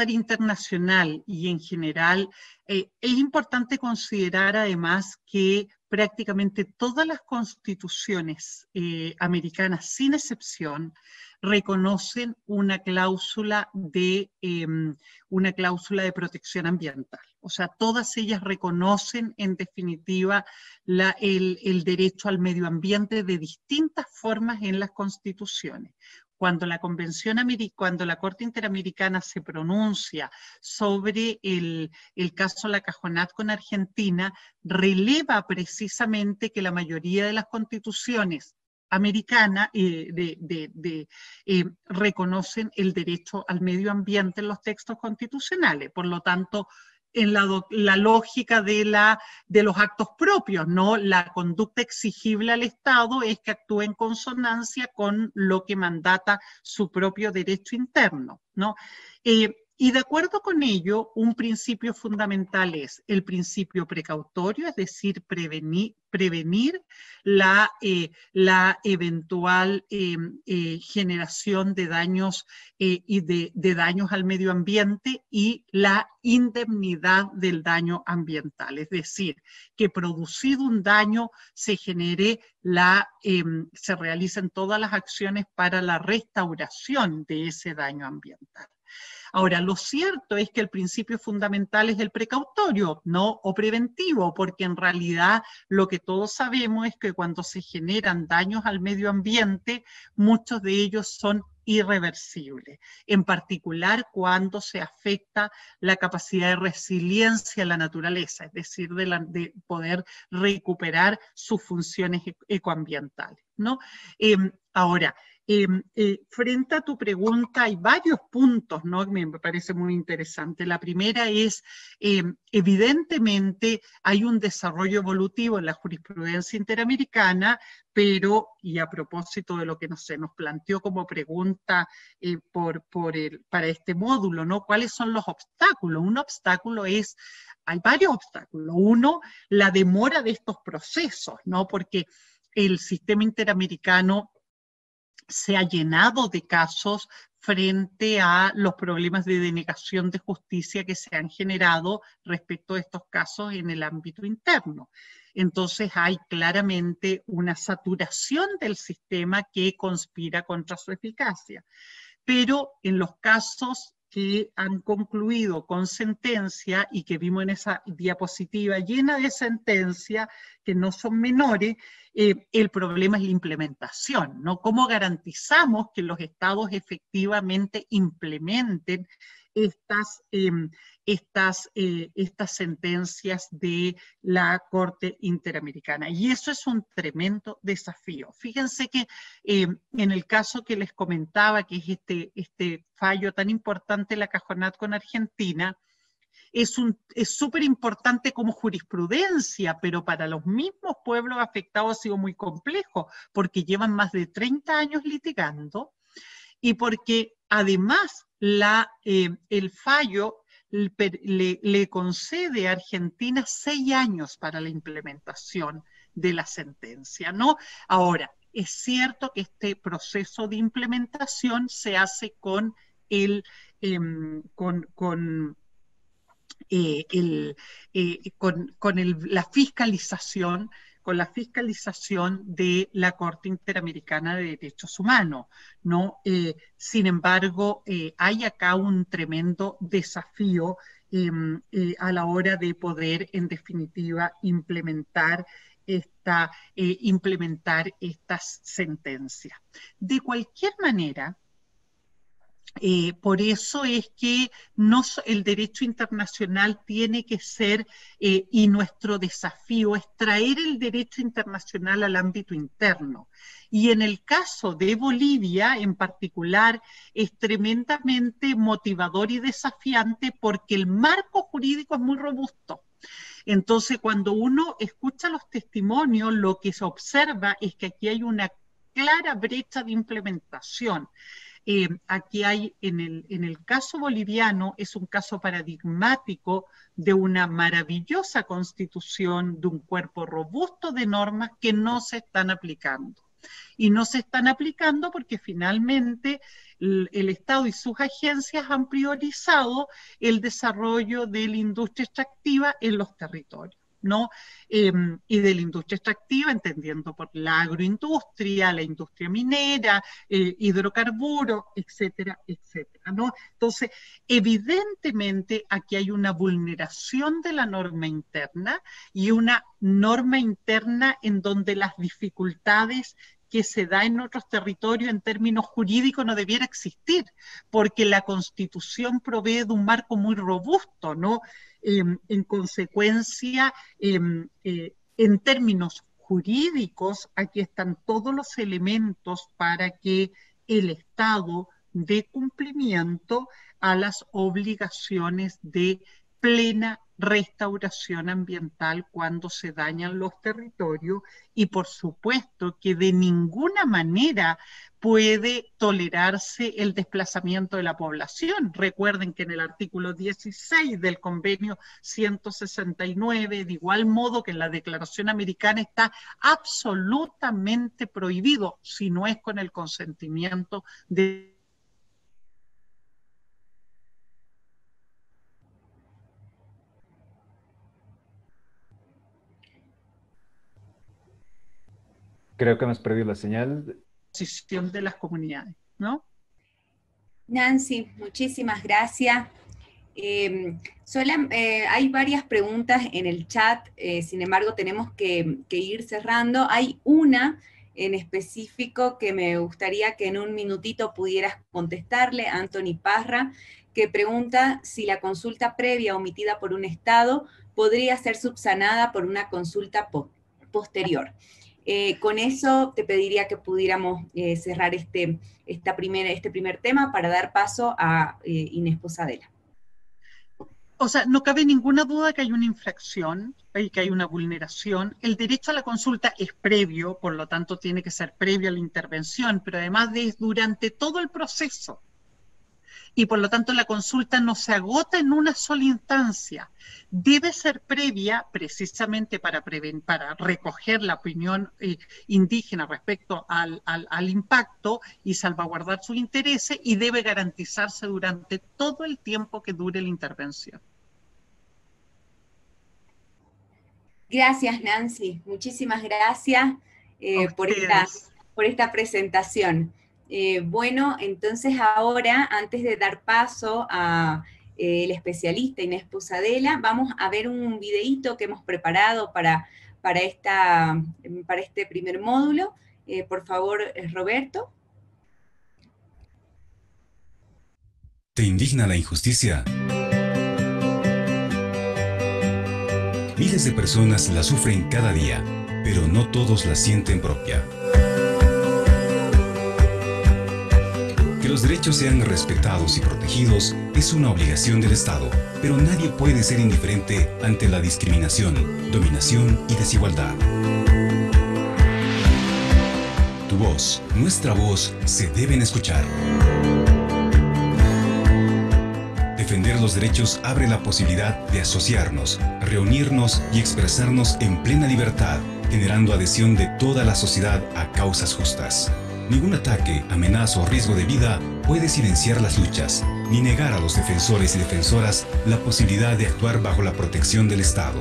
internacional y en general, es importante considerar además que prácticamente todas las constituciones americanas, sin excepción, reconocen una cláusula de protección ambiental. O sea, todas ellas reconocen en definitiva el derecho al medio ambiente de distintas formas en las constituciones. Cuando la Corte Interamericana se pronuncia sobre el caso La Cajonat con Argentina, releva precisamente que la mayoría de las constituciones americanas reconocen el derecho al medio ambiente en los textos constitucionales. Por lo tanto, en la lógica de los actos propios, ¿no? La conducta exigible al Estado es que actúe en consonancia con lo que mandata su propio derecho interno, ¿no? Y de acuerdo con ello, un principio fundamental es el principio precautorio, es decir, prevenir la eventual generación de daños y de daños al medio ambiente, y la indemnidad del daño ambiental, es decir, que producido un daño se realicen todas las acciones para la restauración de ese daño ambiental. Ahora, lo cierto es que el principio fundamental es el precautorio, ¿no? O preventivo, porque en realidad lo que todos sabemos es que cuando se generan daños al medio ambiente, muchos de ellos son irreversibles, en particular cuando se afecta la capacidad de resiliencia de la naturaleza, es decir, de poder recuperar sus funciones ecoambientales, ¿no? Ahora, frente a tu pregunta, hay varios puntos, ¿no?, que me parece muy interesante. La primera es, evidentemente, hay un desarrollo evolutivo en la jurisprudencia interamericana, pero, y a propósito de lo que se nos planteó como pregunta para este módulo, ¿no?, ¿cuáles son los obstáculos? Un obstáculo hay varios obstáculos. Uno, la demora de estos procesos, ¿no?, porque el sistema interamericano se ha llenado de casos frente a los problemas de denegación de justicia que se han generado respecto a estos casos en el ámbito interno. Entonces hay claramente una saturación del sistema que conspira contra su eficacia. Pero en los casos que han concluido con sentencia y que vimos en esa diapositiva llena de sentencias que no son menores, el problema es la implementación, ¿no? ¿Cómo garantizamos que los estados efectivamente implementen estas sentencias de la Corte Interamericana? Y eso es un tremendo desafío. Fíjense que en el caso que les comentaba, que es este fallo tan importante, la Cajonat con Argentina, es súper importante como jurisprudencia, pero para los mismos pueblos afectados ha sido muy complejo, porque llevan más de 30 años litigando, y porque además el fallo le concede a Argentina 6 años para la implementación de la sentencia, ¿no? Ahora, es cierto que este proceso de implementación se hace con la fiscalización, con la fiscalización de la Corte Interamericana de Derechos Humanos, ¿no? Sin embargo, hay acá un tremendo desafío a la hora de poder, en definitiva, implementar estas sentencias. De cualquier manera, por eso es que el derecho internacional tiene que ser, y nuestro desafío es traer el derecho internacional al ámbito interno. Y en el caso de Bolivia, en particular, es tremendamente motivador y desafiante porque el marco jurídico es muy robusto. Entonces, cuando uno escucha los testimonios, lo que se observa es que aquí hay una clara brecha de implementación. Aquí hay, en el caso boliviano, es un caso paradigmático de una maravillosa constitución, de un cuerpo robusto de normas que no se están aplicando. Y no se están aplicando porque finalmente el Estado y sus agencias han priorizado el desarrollo de la industria extractiva en los territorios, ¿no? Y de la industria extractiva, entendiendo por la agroindustria, la industria minera, hidrocarburos, etcétera, etcétera, ¿no? Entonces, evidentemente aquí hay una vulneración de la norma interna y una norma interna en donde las dificultades que se da en otros territorios en términos jurídicos no debiera existir, porque la Constitución provee de un marco muy robusto, ¿no? En consecuencia, en términos jurídicos, aquí están todos los elementos para que el Estado dé cumplimiento a las obligaciones de plena restauración ambiental cuando se dañan los territorios, y por supuesto que de ninguna manera puede tolerarse el desplazamiento de la población. Recuerden que en el artículo 16 del convenio 169, de igual modo que en la Declaración Americana, está absolutamente prohibido, si no es con el consentimiento de... Creo que hemos perdido la señal. De las comunidades, ¿no? Nancy, muchísimas gracias. Hay varias preguntas en el chat, sin embargo tenemos que ir cerrando. Hay una en específico que me gustaría que en un minutito pudieras contestarle, Anthony Parra, que pregunta si la consulta previa omitida por un Estado podría ser subsanada por una consulta posterior. Con eso te pediría que pudiéramos cerrar este primer tema para dar paso a Inés Posadela. O sea, no cabe ninguna duda que hay una infracción y que hay una vulneración. El derecho a la consulta es previo, por lo tanto tiene que ser previo a la intervención, pero además durante todo el proceso. Y por lo tanto la consulta no se agota en una sola instancia. Debe ser previa precisamente para recoger la opinión indígena respecto al impacto y salvaguardar sus intereses, y debe garantizarse durante todo el tiempo que dure la intervención. Gracias, Nancy. Muchísimas gracias por esta presentación. Bueno, entonces ahora, antes de dar paso a el especialista Inés Posadela, vamos a ver un videíto que hemos preparado para este primer módulo. Por favor, Roberto. ¿Te indigna la injusticia? Miles de personas la sufren cada día, pero no todos la sienten propia. Que los derechos sean respetados y protegidos es una obligación del Estado, pero nadie puede ser indiferente ante la discriminación, dominación y desigualdad. tu voz, nuestra voz, se deben escuchar. Defender los derechos abre la posibilidad de asociarnos, reunirnos y expresarnos en plena libertad, generando adhesión de toda la sociedad a causas justas. Ningún ataque, amenaza o riesgo de vida puede silenciar las luchas, ni negar a los defensores y defensoras la posibilidad de actuar bajo la protección del Estado.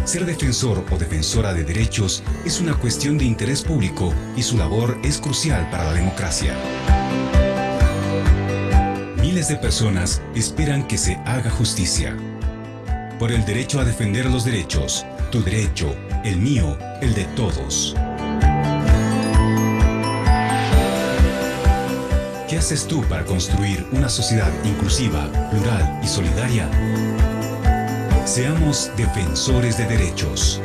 Ser defensor o defensora de derechos es una cuestión de interés público y su labor es crucial para la democracia. Miles de personas esperan que se haga justicia. Por el derecho a defender los derechos, tu derecho, el mío, el de todos. ¿Qué haces tú para construir una sociedad inclusiva, plural y solidaria? Seamos defensores de derechos.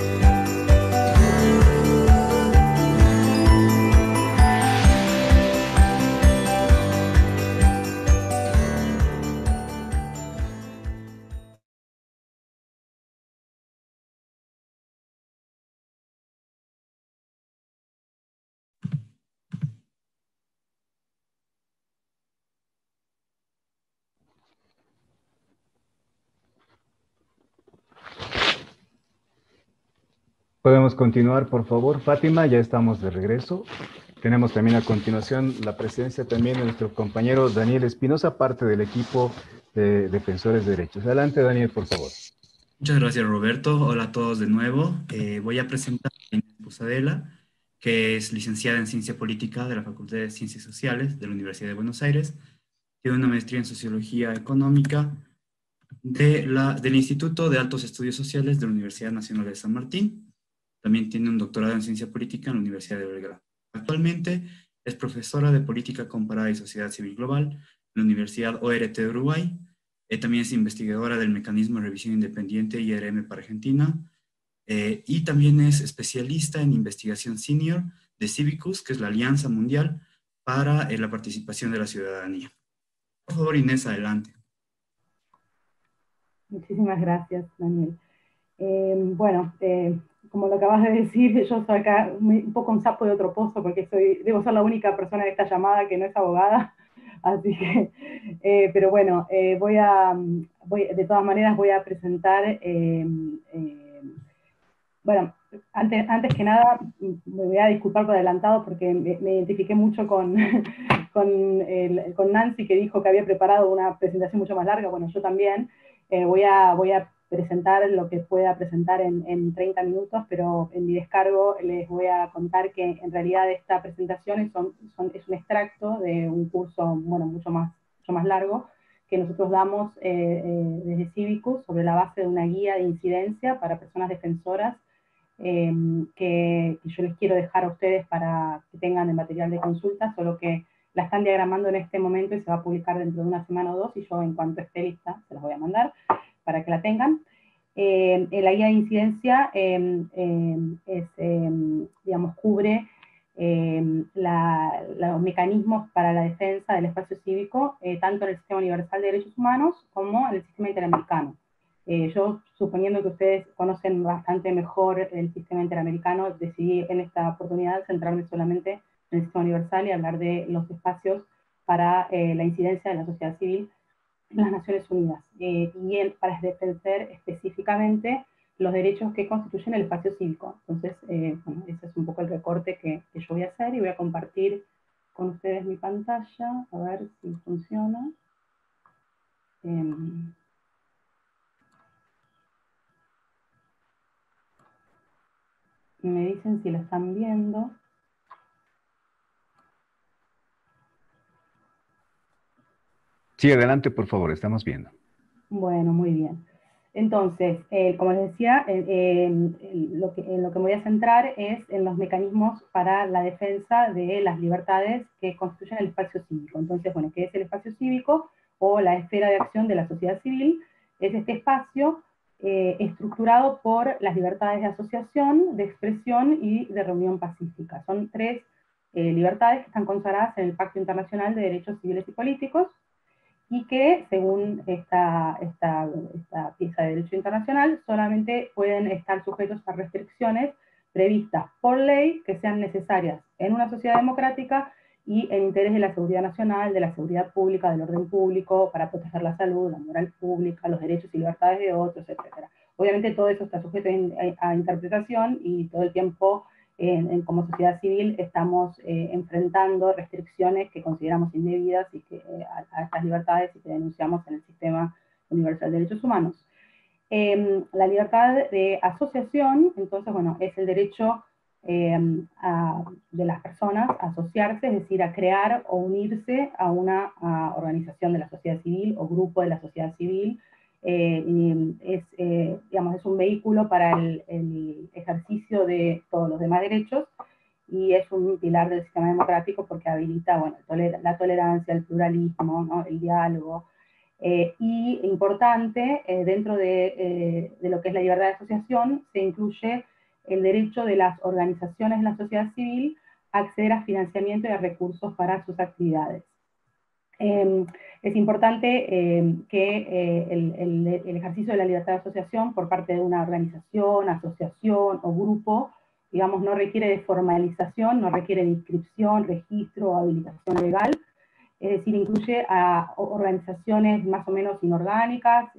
Podemos continuar, por favor. Fátima, ya estamos de regreso. Tenemos también a continuación la presencia también de nuestro compañero Daniel Espinosa, parte del equipo de Defensores de Derechos. Adelante, Daniel, por favor. Muchas gracias, Roberto. Hola a todos de nuevo. Voy a presentar a Inés Posadela, que es licenciada en Ciencia Política de la Facultad de Ciencias Sociales de la Universidad de Buenos Aires. Tiene una maestría en Sociología Económica del Instituto de Altos Estudios Sociales de la Universidad Nacional de San Martín. También tiene un doctorado en Ciencia Política en la Universidad de Belgrado. Actualmente es profesora de Política Comparada y Sociedad Civil Global en la Universidad ORT de Uruguay. También es investigadora del Mecanismo de Revisión Independiente IRM para Argentina. Y también es especialista en investigación senior de Civicus, que es la Alianza Mundial para la Participación de la Ciudadanía. Por favor, Inés, adelante. Muchísimas gracias, Daniel. Como lo acabas de decir, yo soy acá un poco un sapo de otro pozo, porque debo ser la única persona de esta llamada que no es abogada, así que, pero bueno, de todas maneras voy a presentar, bueno, antes que nada me voy a disculpar por adelantado porque me identifiqué mucho con Nancy, que dijo que había preparado una presentación mucho más larga. Bueno, yo también voy a presentar lo que pueda presentar en 30 minutos, pero en mi descargo les voy a contar que en realidad esta presentación es un extracto de un curso, bueno, mucho más largo, que nosotros damos desde Civicus sobre la base de una guía de incidencia para personas defensoras que yo les quiero dejar a ustedes para que tengan el material de consulta, solo que la están diagramando en este momento y se va a publicar dentro de una semana o dos, y yo en cuanto esté lista se las voy a mandar para que la tengan. La guía de incidencia digamos, cubre los mecanismos para la defensa del espacio cívico, tanto en el Sistema Universal de Derechos Humanos como en el Sistema Interamericano. Yo, suponiendo que ustedes conocen bastante mejor el Sistema Interamericano, decidí en esta oportunidad centrarme solamente en el Sistema Universal y hablar de los espacios para la incidencia de la sociedad civil en las Naciones Unidas, para defender específicamente los derechos que constituyen el espacio cívico. Entonces, bueno, ese es un poco el recorte que yo voy a hacer, y voy a compartir con ustedes mi pantalla, a ver si funciona. Me dicen si lo están viendo. Sí, adelante, por favor, estamos viendo. Bueno, muy bien. Entonces, como les decía, en lo que me voy a centrar es en los mecanismos para la defensa de las libertades que constituyen el espacio cívico. Entonces, bueno, ¿qué es el espacio cívico o la esfera de acción de la sociedad civil? Es este espacio estructurado por las libertades de asociación, de expresión y de reunión pacífica. Son tres libertades que están consagradas en el Pacto Internacional de Derechos Civiles y Políticos, y que, según esta pieza de derecho internacional, solamente pueden estar sujetos a restricciones previstas por ley que sean necesarias en una sociedad democrática y en interés de la seguridad nacional, de la seguridad pública, del orden público, para proteger la salud, la moral pública, los derechos y libertades de otros, etc. Obviamente todo eso está sujeto a interpretación y todo el tiempo como sociedad civil estamos enfrentando restricciones que consideramos indebidas y que, a estas libertades y que denunciamos en el Sistema Universal de Derechos Humanos. La libertad de asociación, entonces, bueno, es el derecho de las personas a asociarse, es decir, a crear o unirse a una organización de la sociedad civil o grupo de la sociedad civil. Digamos, es un vehículo para el ejercicio de todos los demás derechos y es un pilar del sistema democrático porque habilita, bueno, la tolerancia, el pluralismo, ¿no? El diálogo. Y importante, dentro de lo que es la libertad de asociación, se incluye el derecho de las organizaciones de la sociedad civil a acceder a financiamiento y a recursos para sus actividades. Es importante que el ejercicio de la libertad de asociación por parte de una organización, asociación o grupo, digamos, no requiere de formalización, no requiere de inscripción, registro o habilitación legal, es decir, incluye a organizaciones más o menos inorgánicas,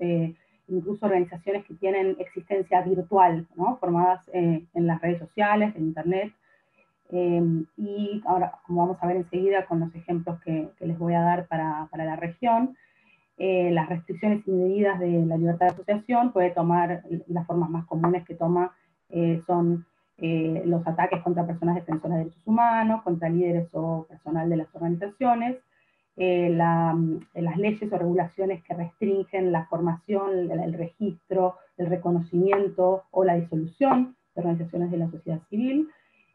incluso organizaciones que tienen existencia virtual, ¿no? Formadas en las redes sociales, en internet. Y ahora, como vamos a ver enseguida con los ejemplos que les voy a dar para la región, las restricciones indebidas de la libertad de asociación puede tomar, las formas más comunes que toma son los ataques contra personas defensoras de derechos humanos, contra líderes o personal de las organizaciones, las leyes o regulaciones que restringen la formación, el registro, el reconocimiento o la disolución de organizaciones de la sociedad civil,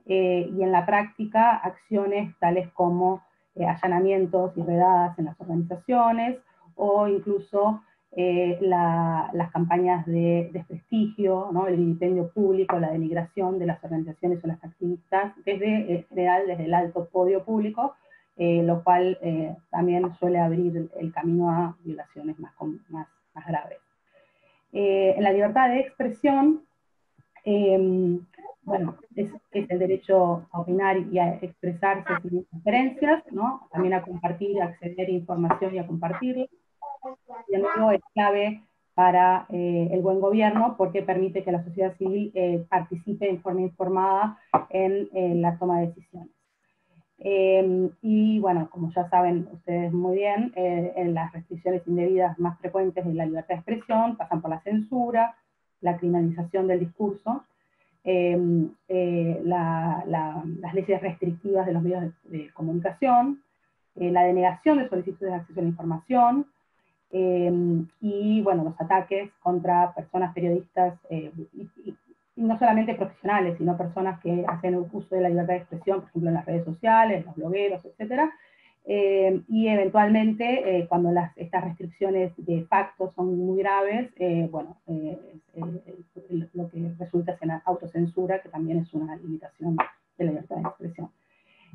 y en la práctica acciones tales como allanamientos y redadas en las organizaciones, o incluso las campañas de desprestigio, ¿no? El vilipendio público, la denigración de las organizaciones o las activistas, desde el alto podio público, lo cual también suele abrir el camino a violaciones más graves. En la libertad de expresión, bueno, es el derecho a opinar y a expresarse sin diferencias, ¿no? También a compartir, a acceder a información y a compartirla. Y de nuevo es clave para el buen gobierno porque permite que la sociedad civil participe en forma informada en la toma de decisiones. Y bueno, como ya saben ustedes muy bien, las restricciones indebidas más frecuentes de la libertad de expresión pasan por la censura, la criminalización del discurso, las leyes restrictivas de los medios de comunicación, la denegación de solicitudes de acceso a la información, y bueno, los ataques contra personas periodistas, y no solamente profesionales, sino personas que hacen uso de la libertad de expresión, por ejemplo en las redes sociales, los blogueros, etc. Y eventualmente, cuando estas restricciones de facto son muy graves, bueno, lo que resulta es en autocensura, que también es una limitación de la libertad de expresión.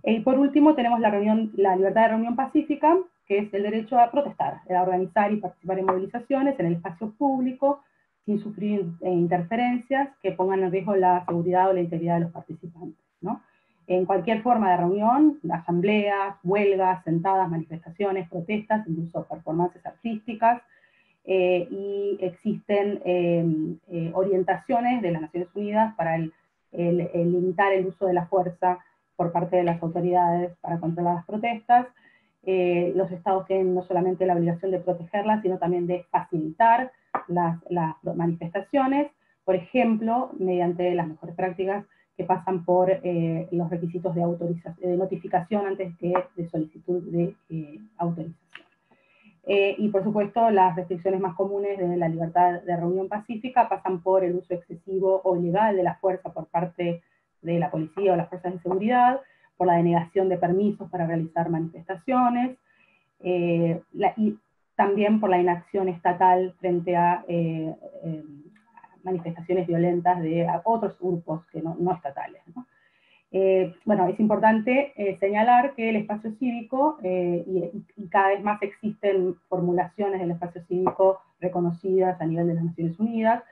Y por último tenemos la libertad de reunión pacífica, que es el derecho a protestar, a organizar y participar en movilizaciones en el espacio público, sin sufrir interferencias que pongan en riesgo la seguridad o la integridad de los participantes, ¿no? En cualquier forma de reunión, asambleas, huelgas, sentadas, manifestaciones, protestas, incluso performances artísticas, y existen orientaciones de las Naciones Unidas para limitar el uso de la fuerza por parte de las autoridades para controlar las protestas. Los estados tienen no solamente la obligación de protegerlas, sino también de facilitar las manifestaciones, por ejemplo, mediante las mejores prácticas que pasan por los requisitos de autorización, de notificación antes que de solicitud de autorización. Y por supuesto, las restricciones más comunes de la libertad de reunión pacífica pasan por el uso excesivo o ilegal de la fuerza por parte de la policía o las fuerzas de seguridad, por la denegación de permisos para realizar manifestaciones, y también por la inacción estatal frente a manifestaciones violentas de otros grupos que no estatales, ¿no? Bueno, es importante señalar que el espacio cívico, y cada vez más existen formulaciones del espacio cívico reconocidas a nivel de las Naciones Unidas,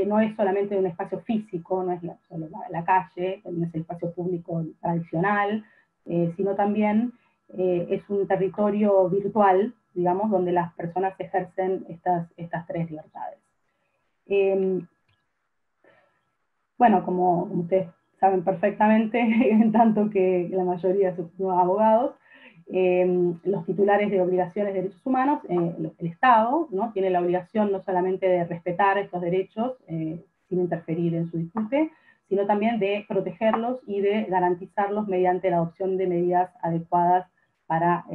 no es solamente un espacio físico, no es solo la calle, no es el espacio público tradicional, sino también es un territorio virtual, digamos, donde las personas ejercen estas tres libertades. Bueno, como ustedes saben perfectamente, en tanto que la mayoría son abogados, los titulares de obligaciones de derechos humanos, el Estado, ¿no?, tiene la obligación no solamente de respetar estos derechos sin interferir en su disfrute, sino también de protegerlos y de garantizarlos mediante la adopción de medidas adecuadas para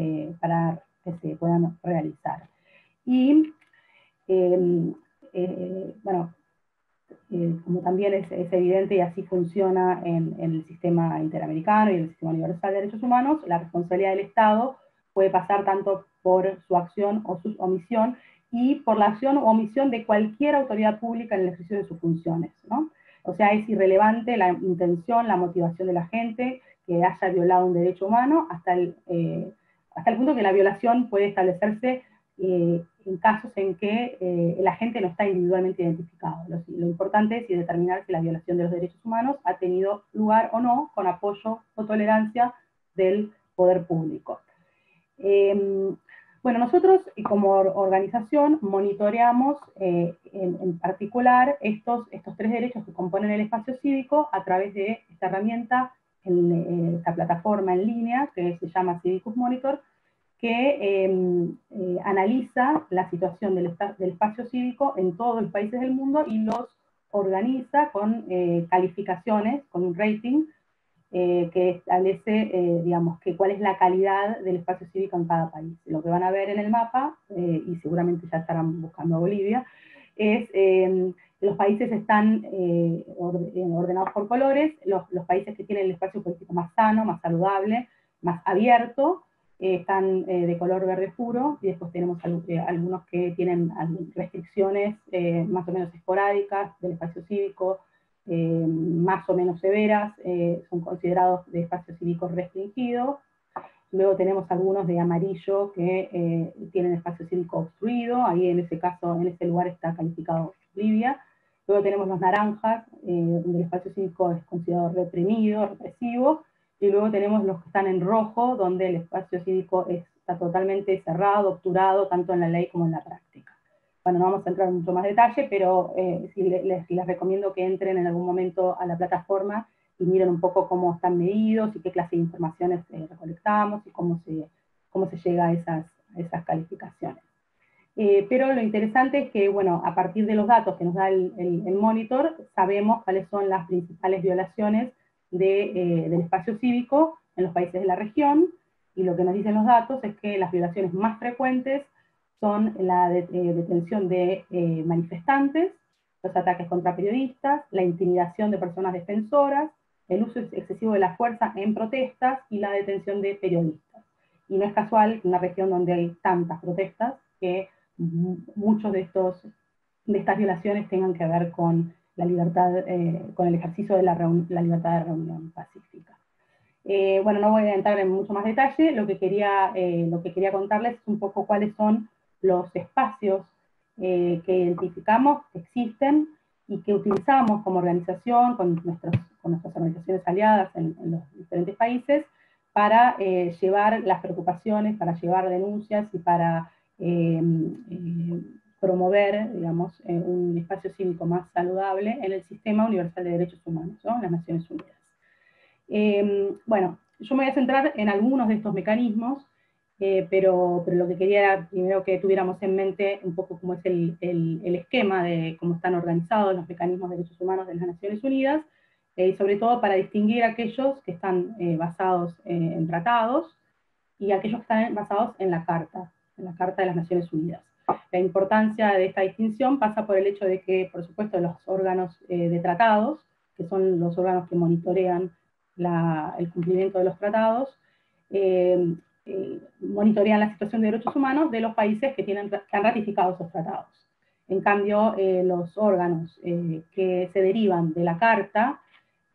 que se puedan realizar. Y, bueno, como también es evidente y así funciona en el sistema interamericano y en el sistema universal de derechos humanos, la responsabilidad del Estado puede pasar tanto por su acción o su omisión, y por la acción o omisión de cualquier autoridad pública en el ejercicio de sus funciones, ¿no? O sea, es irrelevante la intención, la motivación de la gente que haya violado un derecho humano, hasta el punto que la violación puede establecerse en casos en que el agente no está individualmente identificado. Lo importante es determinar si la violación de los derechos humanos ha tenido lugar o no, con apoyo o tolerancia del poder público. Bueno, nosotros como organización monitoreamos en particular estos tres derechos que componen el espacio cívico a través de esta herramienta, esta plataforma en línea que se llama Civicus Monitor, que analiza la situación del espacio cívico en todos los países del mundo y los organiza con calificaciones, con un rating que establece, digamos, cuál es la calidad del espacio cívico en cada país. Lo que van a ver en el mapa, y seguramente ya estarán buscando a Bolivia, es los países están ordenados por colores, los países que tienen el espacio político más sano, más saludable, más abierto, están de color verde oscuro, y después tenemos algunos que tienen restricciones más o menos esporádicas del espacio cívico, más o menos severas, son considerados de espacio cívico restringido. Luego tenemos algunos de amarillo que tienen espacio cívico obstruido, ahí en ese caso, en ese lugar está calificado Bolivia. Luego tenemos los naranjas, donde el espacio cívico es considerado reprimido, represivo. Y luego tenemos los que están en rojo, donde el espacio cívico está totalmente cerrado, obturado, tanto en la ley como en la práctica. Bueno, no vamos a entrar en mucho más detalle, pero sí les recomiendo que entren en algún momento a la plataforma y miren un poco cómo están medidos y qué clase de informaciones recolectamos y cómo se llega a esas calificaciones. Pero lo interesante es que, bueno, a partir de los datos que nos da el monitor, sabemos cuáles son las principales violaciones del espacio cívico en los países de la región, y lo que nos dicen los datos es que las violaciones más frecuentes son la detención de manifestantes, los ataques contra periodistas, la intimidación de personas defensoras, el uso excesivo de la fuerza en protestas y la detención de periodistas. Y no es casual que en una región donde hay tantas protestas que muchos de estas violaciones tengan que ver con la libertad, con el ejercicio de la libertad de reunión pacífica. Bueno, no voy a entrar en mucho más detalle, lo que quería contarles es un poco cuáles son los espacios que identificamos, que existen, y que utilizamos como organización, con nuestras organizaciones aliadas en los diferentes países, para llevar las preocupaciones, para llevar denuncias y para promover, digamos, un espacio cívico más saludable en el Sistema Universal de Derechos Humanos, ¿no?, en las Naciones Unidas. Bueno, yo me voy a centrar en algunos de estos mecanismos, pero lo que quería era primero que tuviéramos en mente un poco cómo es el esquema de cómo están organizados los mecanismos de derechos humanos de las Naciones Unidas, y sobre todo para distinguir aquellos que están basados en tratados y aquellos que están basados en la Carta de las Naciones Unidas. La importancia de esta distinción pasa por el hecho de que, por supuesto, los órganos de tratados, que son los órganos que monitorean el cumplimiento de los tratados, monitorean la situación de derechos humanos de los países que han ratificado esos tratados. En cambio, los órganos que se derivan de la Carta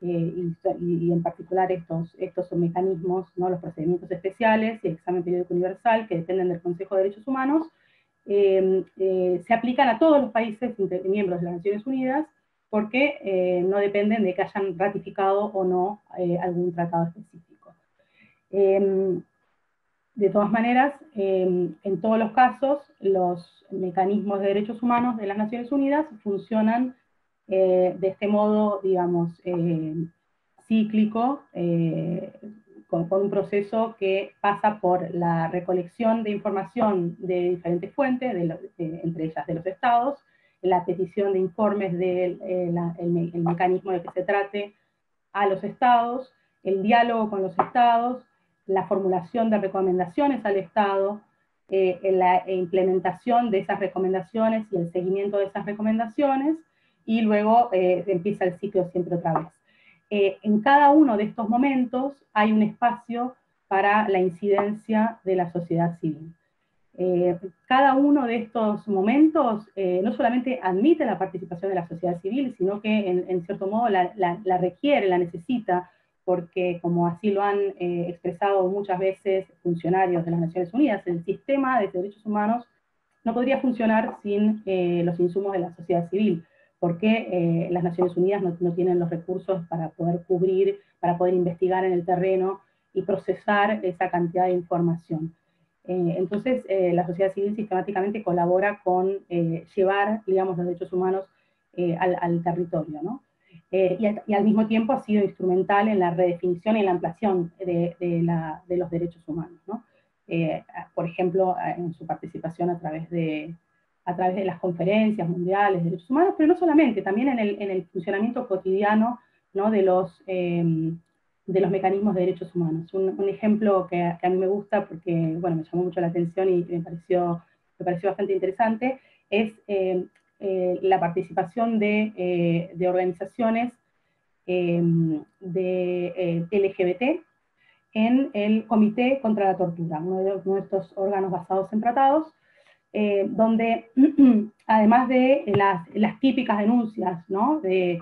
y en particular estos son mecanismos, ¿no? Los procedimientos especiales y el examen periódico universal, que dependen del Consejo de Derechos Humanos, se aplican a todos los países miembros de las Naciones Unidas, porque no dependen de que hayan ratificado o no algún tratado específico. De todas maneras, en todos los casos, los mecanismos de derechos humanos de las Naciones Unidas funcionan de este modo, digamos, cíclico, con un proceso que pasa por la recolección de información de diferentes fuentes, entre ellas de los estados, la petición de informes del el mecanismo de que se trate a los estados, el diálogo con los estados, la formulación de recomendaciones al Estado, la implementación de esas recomendaciones y el seguimiento de esas recomendaciones, y luego empieza el ciclo siempre otra vez. En cada uno de estos momentos hay un espacio para la incidencia de la sociedad civil. Cada uno de estos momentos no solamente admite la participación de la sociedad civil, sino que en cierto modo la requiere, la necesita, porque como así lo han expresado muchas veces funcionarios de las Naciones Unidas, el sistema de derechos humanos no podría funcionar sin los insumos de la sociedad civil, porque las Naciones Unidas no tienen los recursos para poder cubrir, para poder investigar en el terreno y procesar esa cantidad de información. Entonces, la sociedad civil sistemáticamente colabora con llevar, digamos, los derechos humanos al territorio, ¿no? Y al mismo tiempo ha sido instrumental en la redefinición y la ampliación de los derechos humanos, ¿no? Por ejemplo, en su participación a través de las conferencias mundiales de derechos humanos, pero no solamente, también en el funcionamiento cotidiano, ¿no? de los mecanismos de derechos humanos. Un ejemplo que a mí me gusta porque, bueno, me llamó mucho la atención y me pareció bastante interesante, es la participación de organizaciones LGBT en el Comité contra la Tortura, uno de estos órganos basados en tratados, donde además de las típicas denuncias, ¿no? de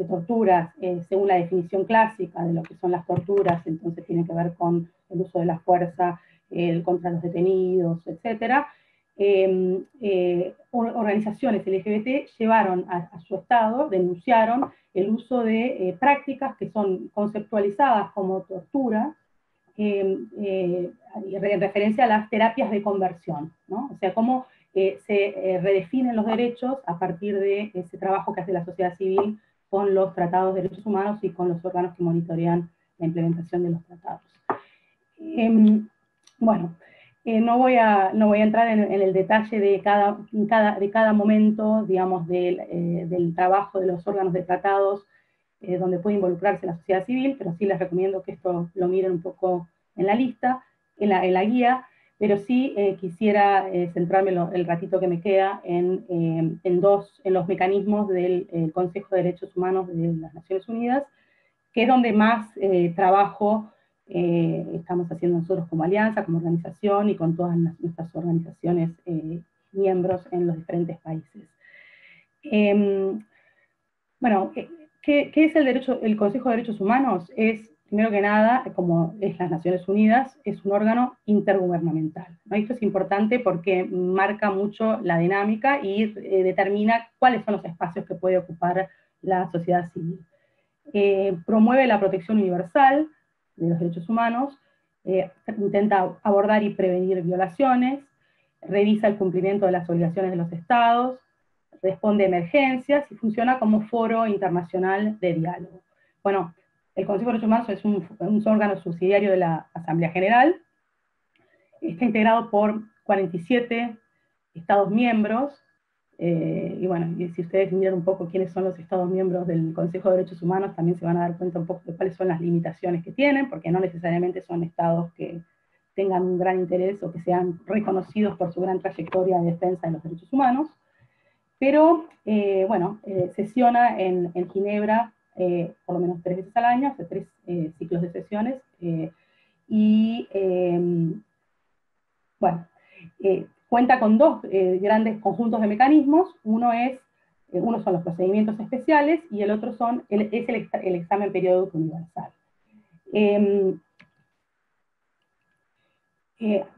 torturas, según la definición clásica de lo que son las torturas, entonces tiene que ver con el uso de la fuerza contra los detenidos, etc. Organizaciones LGBT llevaron a su estado, denunciaron el uso de prácticas que son conceptualizadas como tortura, en referencia a las terapias de conversión, ¿no? O sea, cómo se redefinen los derechos a partir de ese trabajo que hace la sociedad civil con los tratados de derechos humanos y con los órganos que monitorean la implementación de los tratados. Bueno, no voy a entrar en el detalle de cada momento, digamos, del trabajo de los órganos de tratados, donde puede involucrarse la sociedad civil, pero sí les recomiendo que esto lo miren un poco en la lista, en la guía, pero sí quisiera centrarme el ratito que me queda en los mecanismos del Consejo de Derechos Humanos de las Naciones Unidas, que es donde más trabajo estamos haciendo nosotros como alianza, como organización y con todas nuestras organizaciones miembros en los diferentes países. Bueno, ¿qué es el Consejo de Derechos Humanos? Es, primero que nada, como es las Naciones Unidas, es un órgano intergubernamental, ¿no? Esto es importante porque marca mucho la dinámica y determina cuáles son los espacios que puede ocupar la sociedad civil. Promueve la protección universal de los derechos humanos, intenta abordar y prevenir violaciones, revisa el cumplimiento de las obligaciones de los estados, responde a emergencias y funciona como foro internacional de diálogo. Bueno, el Consejo de Derechos Humanos es un órgano subsidiario de la Asamblea General, está integrado por 47 estados miembros, y bueno, y si ustedes miran un poco quiénes son los estados miembros del Consejo de Derechos Humanos, también se van a dar cuenta un poco de cuáles son las limitaciones que tienen, porque no necesariamente son estados que tengan un gran interés o que sean reconocidos por su gran trayectoria de defensa de los derechos humanos. Pero, bueno, sesiona en Ginebra por lo menos 3 veces al año, hace 3 ciclos de sesiones, y, bueno, cuenta con 2 grandes conjuntos de mecanismos. Uno es uno son los procedimientos especiales y el otro es el examen periódico universal.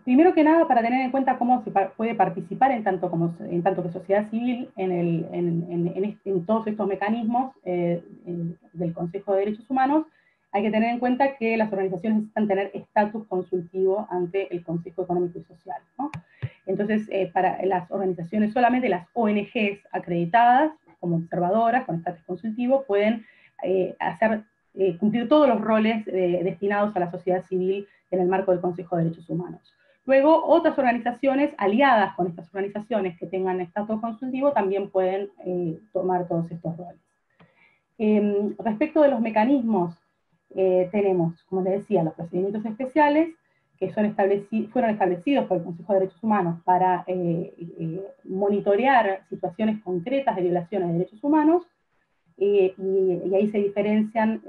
Primero que nada, para tener en cuenta cómo se puede participar en tanto que sociedad civil en todos estos mecanismos del Consejo de Derechos Humanos, hay que tener en cuenta que las organizaciones necesitan tener estatus consultivo ante el Consejo Económico y Social, ¿no? Entonces, para las organizaciones, solamente las ONGs acreditadas como observadoras con estatus consultivo pueden cumplir todos los roles destinados a la sociedad civil en el marco del Consejo de Derechos Humanos. Luego, otras organizaciones aliadas con estas organizaciones que tengan estatus consultivo también pueden tomar todos estos roles. Respecto de los mecanismos, tenemos, como les decía, los procedimientos especiales, que fueron establecidos por el Consejo de Derechos Humanos para monitorear situaciones concretas de violaciones de derechos humanos, y ahí se diferencian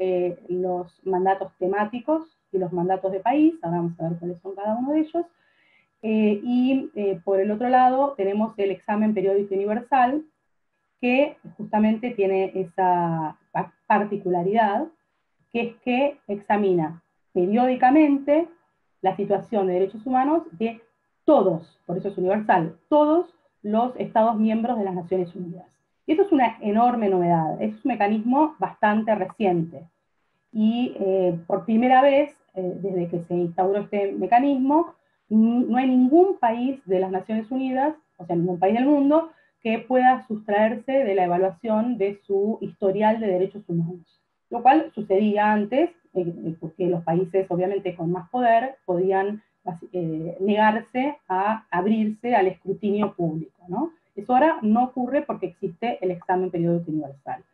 los mandatos temáticos y los mandatos de país. Ahora vamos a ver cuáles son cada uno de ellos. Por el otro lado tenemos el examen periódico universal, que justamente tiene esa particularidad, que es que examina periódicamente la situación de derechos humanos de todos, por eso es universal, todos los Estados miembros de las Naciones Unidas. Y eso es una enorme novedad, es un mecanismo bastante reciente. Y por primera vez, desde que se instauró este mecanismo, no hay ningún país de las Naciones Unidas, o sea, ningún país del mundo, que pueda sustraerse de la evaluación de su historial de derechos humanos. Lo cual sucedía antes, porque los países, obviamente, con más poder, podían negarse a abrirse al escrutinio público, ¿no? Eso ahora no ocurre porque existe el examen periódico universal.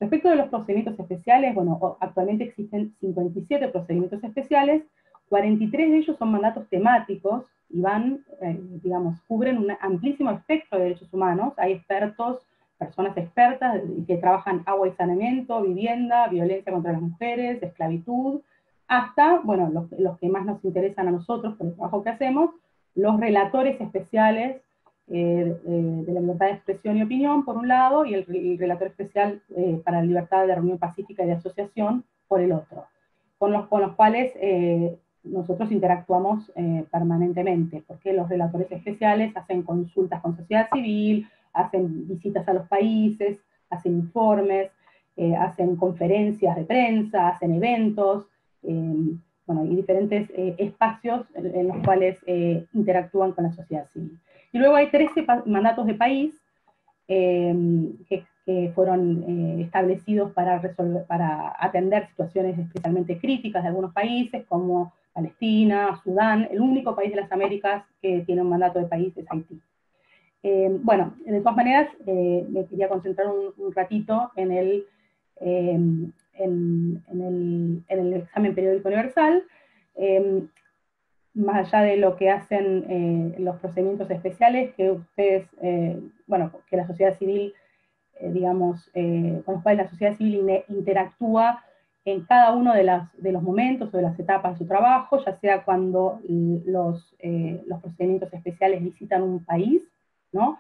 Respecto de los procedimientos especiales, bueno, actualmente existen 57 procedimientos especiales, 43 de ellos son mandatos temáticos y cubren un amplísimo espectro de derechos humanos. Hay expertos, personas expertas que trabajan agua y saneamiento, vivienda, violencia contra las mujeres, esclavitud, hasta, bueno, los que más nos interesan a nosotros por el trabajo que hacemos, los relatores especiales de la libertad de expresión y opinión, por un lado, y el relator especial para la libertad de reunión pacífica y de asociación, por el otro, con los cuales nosotros interactuamos permanentemente, porque los relatores especiales hacen consultas con sociedad civil, hacen visitas a los países, hacen informes, hacen conferencias de prensa, hacen eventos, y diferentes espacios en los cuales interactúan con la sociedad civil. Y luego hay 13 mandatos de país que fueron establecidos para atender situaciones especialmente críticas de algunos países, como Palestina, Sudán. El único país de las Américas que tiene un mandato de país es Haití. De todas maneras, me quería concentrar un ratito en el examen periódico universal. Más allá de lo que hacen los procedimientos especiales, que ustedes, que la sociedad civil, con los cuales la sociedad civil interactúa en cada uno de los momentos o de las etapas de su trabajo, ya sea cuando los procedimientos especiales visitan un país, ¿no?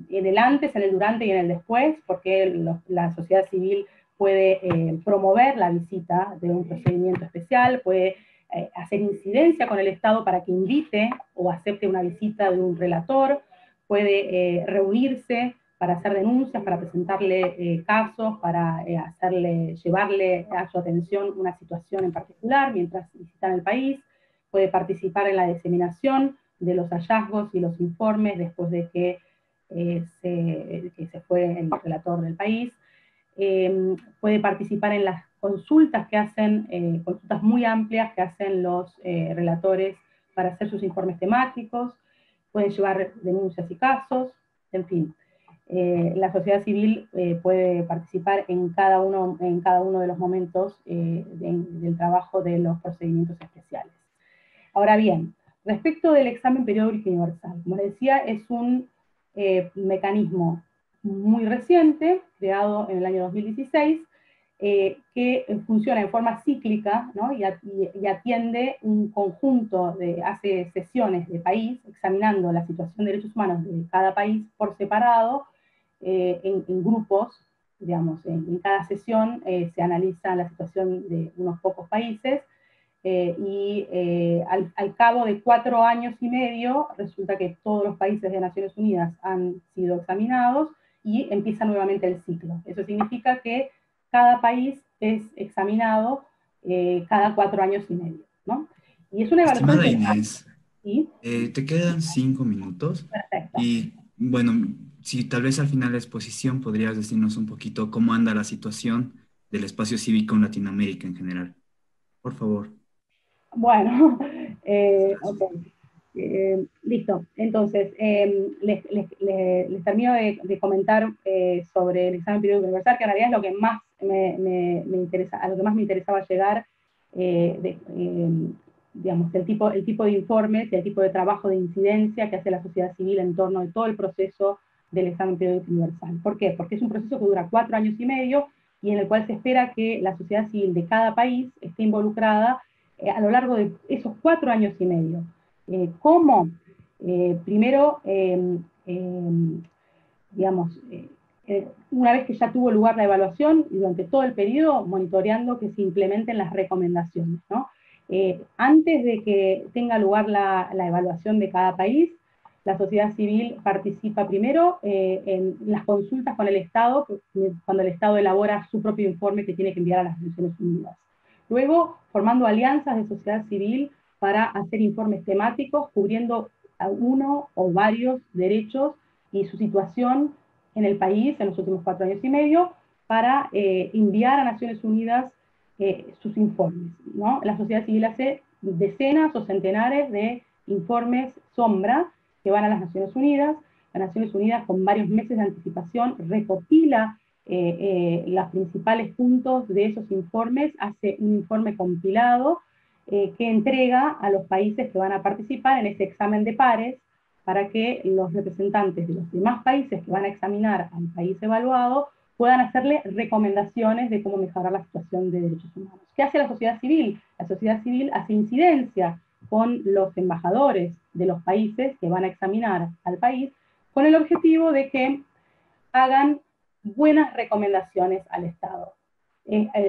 En el antes, en el durante y en el después, porque la sociedad civil puede promover la visita de un procedimiento especial, puede hacer incidencia con el Estado para que invite o acepte una visita de un relator, puede reunirse para hacer denuncias, para presentarle casos, para llevarle a su atención una situación en particular mientras visitan el país, puede participar en la diseminación de los hallazgos y los informes después de que se fue el relator del país, puede participar en las consultas que hacen, consultas muy amplias que hacen los relatores para hacer sus informes temáticos, pueden llevar denuncias y casos, en fin. La sociedad civil puede participar en cada uno de los momentos del trabajo de los procedimientos especiales. Ahora bien, respecto del examen periódico universal, como les decía, es un mecanismo muy reciente, creado en el año 2016, que funciona en forma cíclica, ¿no? y atiende un conjunto hace sesiones de país, examinando la situación de derechos humanos de cada país por separado, en grupos, digamos, en cada sesión se analiza la situación de unos pocos países, al cabo de 4 años y medio resulta que todos los países de Naciones Unidas han sido examinados y empieza nuevamente el ciclo. Eso significa que cada país es examinado cada 4 años y medio, ¿no? Y es una evaluación... Estimada Inés, ¿sí? te quedan 5 minutos. Perfecto. Y bueno, si tal vez al final de la exposición podrías decirnos un poquito cómo anda la situación del espacio cívico en Latinoamérica en general. Por favor. Bueno, ok. Listo. Entonces, les termino de comentar sobre el examen periódico universal, que en realidad es lo que más me interesa, a lo que más me interesaba llegar, digamos, el tipo de informes y el tipo de trabajo de incidencia que hace la sociedad civil en torno de todo el proceso del examen periódico universal. ¿Por qué? Porque es un proceso que dura 4 años y medio y en el cual se espera que la sociedad civil de cada país esté involucrada a lo largo de esos 4 años y medio. ¿Cómo? Primero, digamos, una vez que ya tuvo lugar la evaluación y durante todo el periodo, monitoreando que se implementen las recomendaciones, ¿no? Antes de que tenga lugar la evaluación de cada país, la sociedad civil participa primero en las consultas con el Estado, cuando el Estado elabora su propio informe que tiene que enviar a las Naciones Unidas. Luego, formando alianzas de sociedad civil para hacer informes temáticos cubriendo a uno o varios derechos y su situación en el país en los últimos 4 años y medio para enviar a Naciones Unidas sus informes, ¿no? La sociedad civil hace decenas o centenares de informes sombra que van a las Naciones Unidas. Las Naciones Unidas, con varios meses de anticipación, recopila los principales puntos de esos informes, hace un informe compilado que entrega a los países que van a participar en ese examen de pares para que los representantes de los demás países que van a examinar al país evaluado puedan hacerle recomendaciones de cómo mejorar la situación de derechos humanos. ¿Qué hace la sociedad civil? La sociedad civil hace incidencia con los embajadores de los países que van a examinar al país con el objetivo de que hagan buenas recomendaciones al Estado.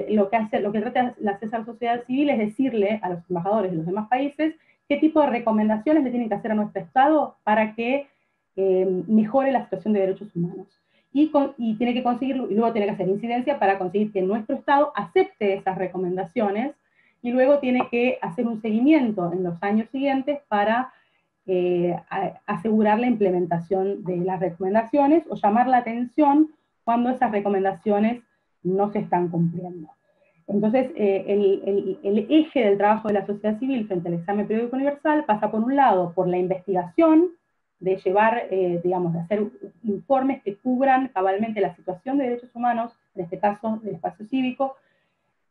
Lo que trata la sociedad civil es decirle a los embajadores de los demás países qué tipo de recomendaciones le tienen que hacer a nuestro Estado para que mejore la situación de derechos humanos. Y tiene que conseguir, y luego tiene que hacer incidencia para conseguir que nuestro Estado acepte esas recomendaciones, y luego tiene que hacer un seguimiento en los años siguientes para asegurar la implementación de las recomendaciones o llamar la atención cuando esas recomendaciones no se están cumpliendo. Entonces, el eje del trabajo de la sociedad civil frente al examen periódico universal pasa por un lado por la investigación, de llevar, digamos, de hacer informes que cubran cabalmente la situación de derechos humanos, en este caso del espacio cívico,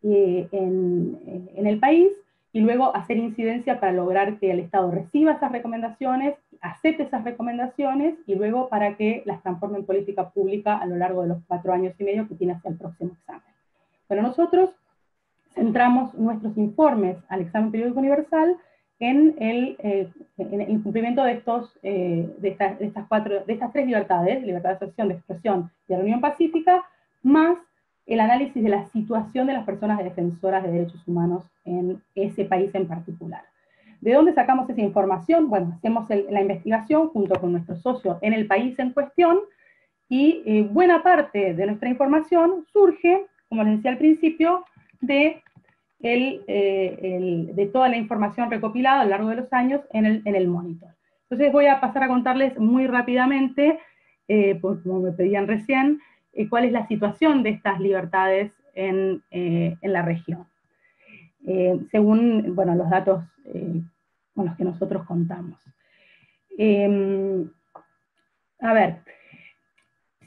en el país, y luego hacer incidencia para lograr que el Estado reciba esas recomendaciones, acepte esas recomendaciones, y luego para que las transforme en política pública a lo largo de los 4 años y medio que tiene hacia el próximo examen. Bueno, nosotros centramos nuestros informes al examen periódico universal en el cumplimiento de estas 3 libertades, libertad de asociación, de expresión y de reunión pacífica, más el análisis de la situación de las personas defensoras de derechos humanos en ese país en particular. ¿De dónde sacamos esa información? Bueno, hacemos la investigación junto con nuestro socio en el país en cuestión, y buena parte de nuestra información surge, como les decía al principio, de toda la información recopilada a lo largo de los años en el monitor. Entonces voy a pasar a contarles muy rápidamente, como me pedían recién, cuál es la situación de estas libertades en la región, según, bueno, los datos con los que nosotros contamos. A ver,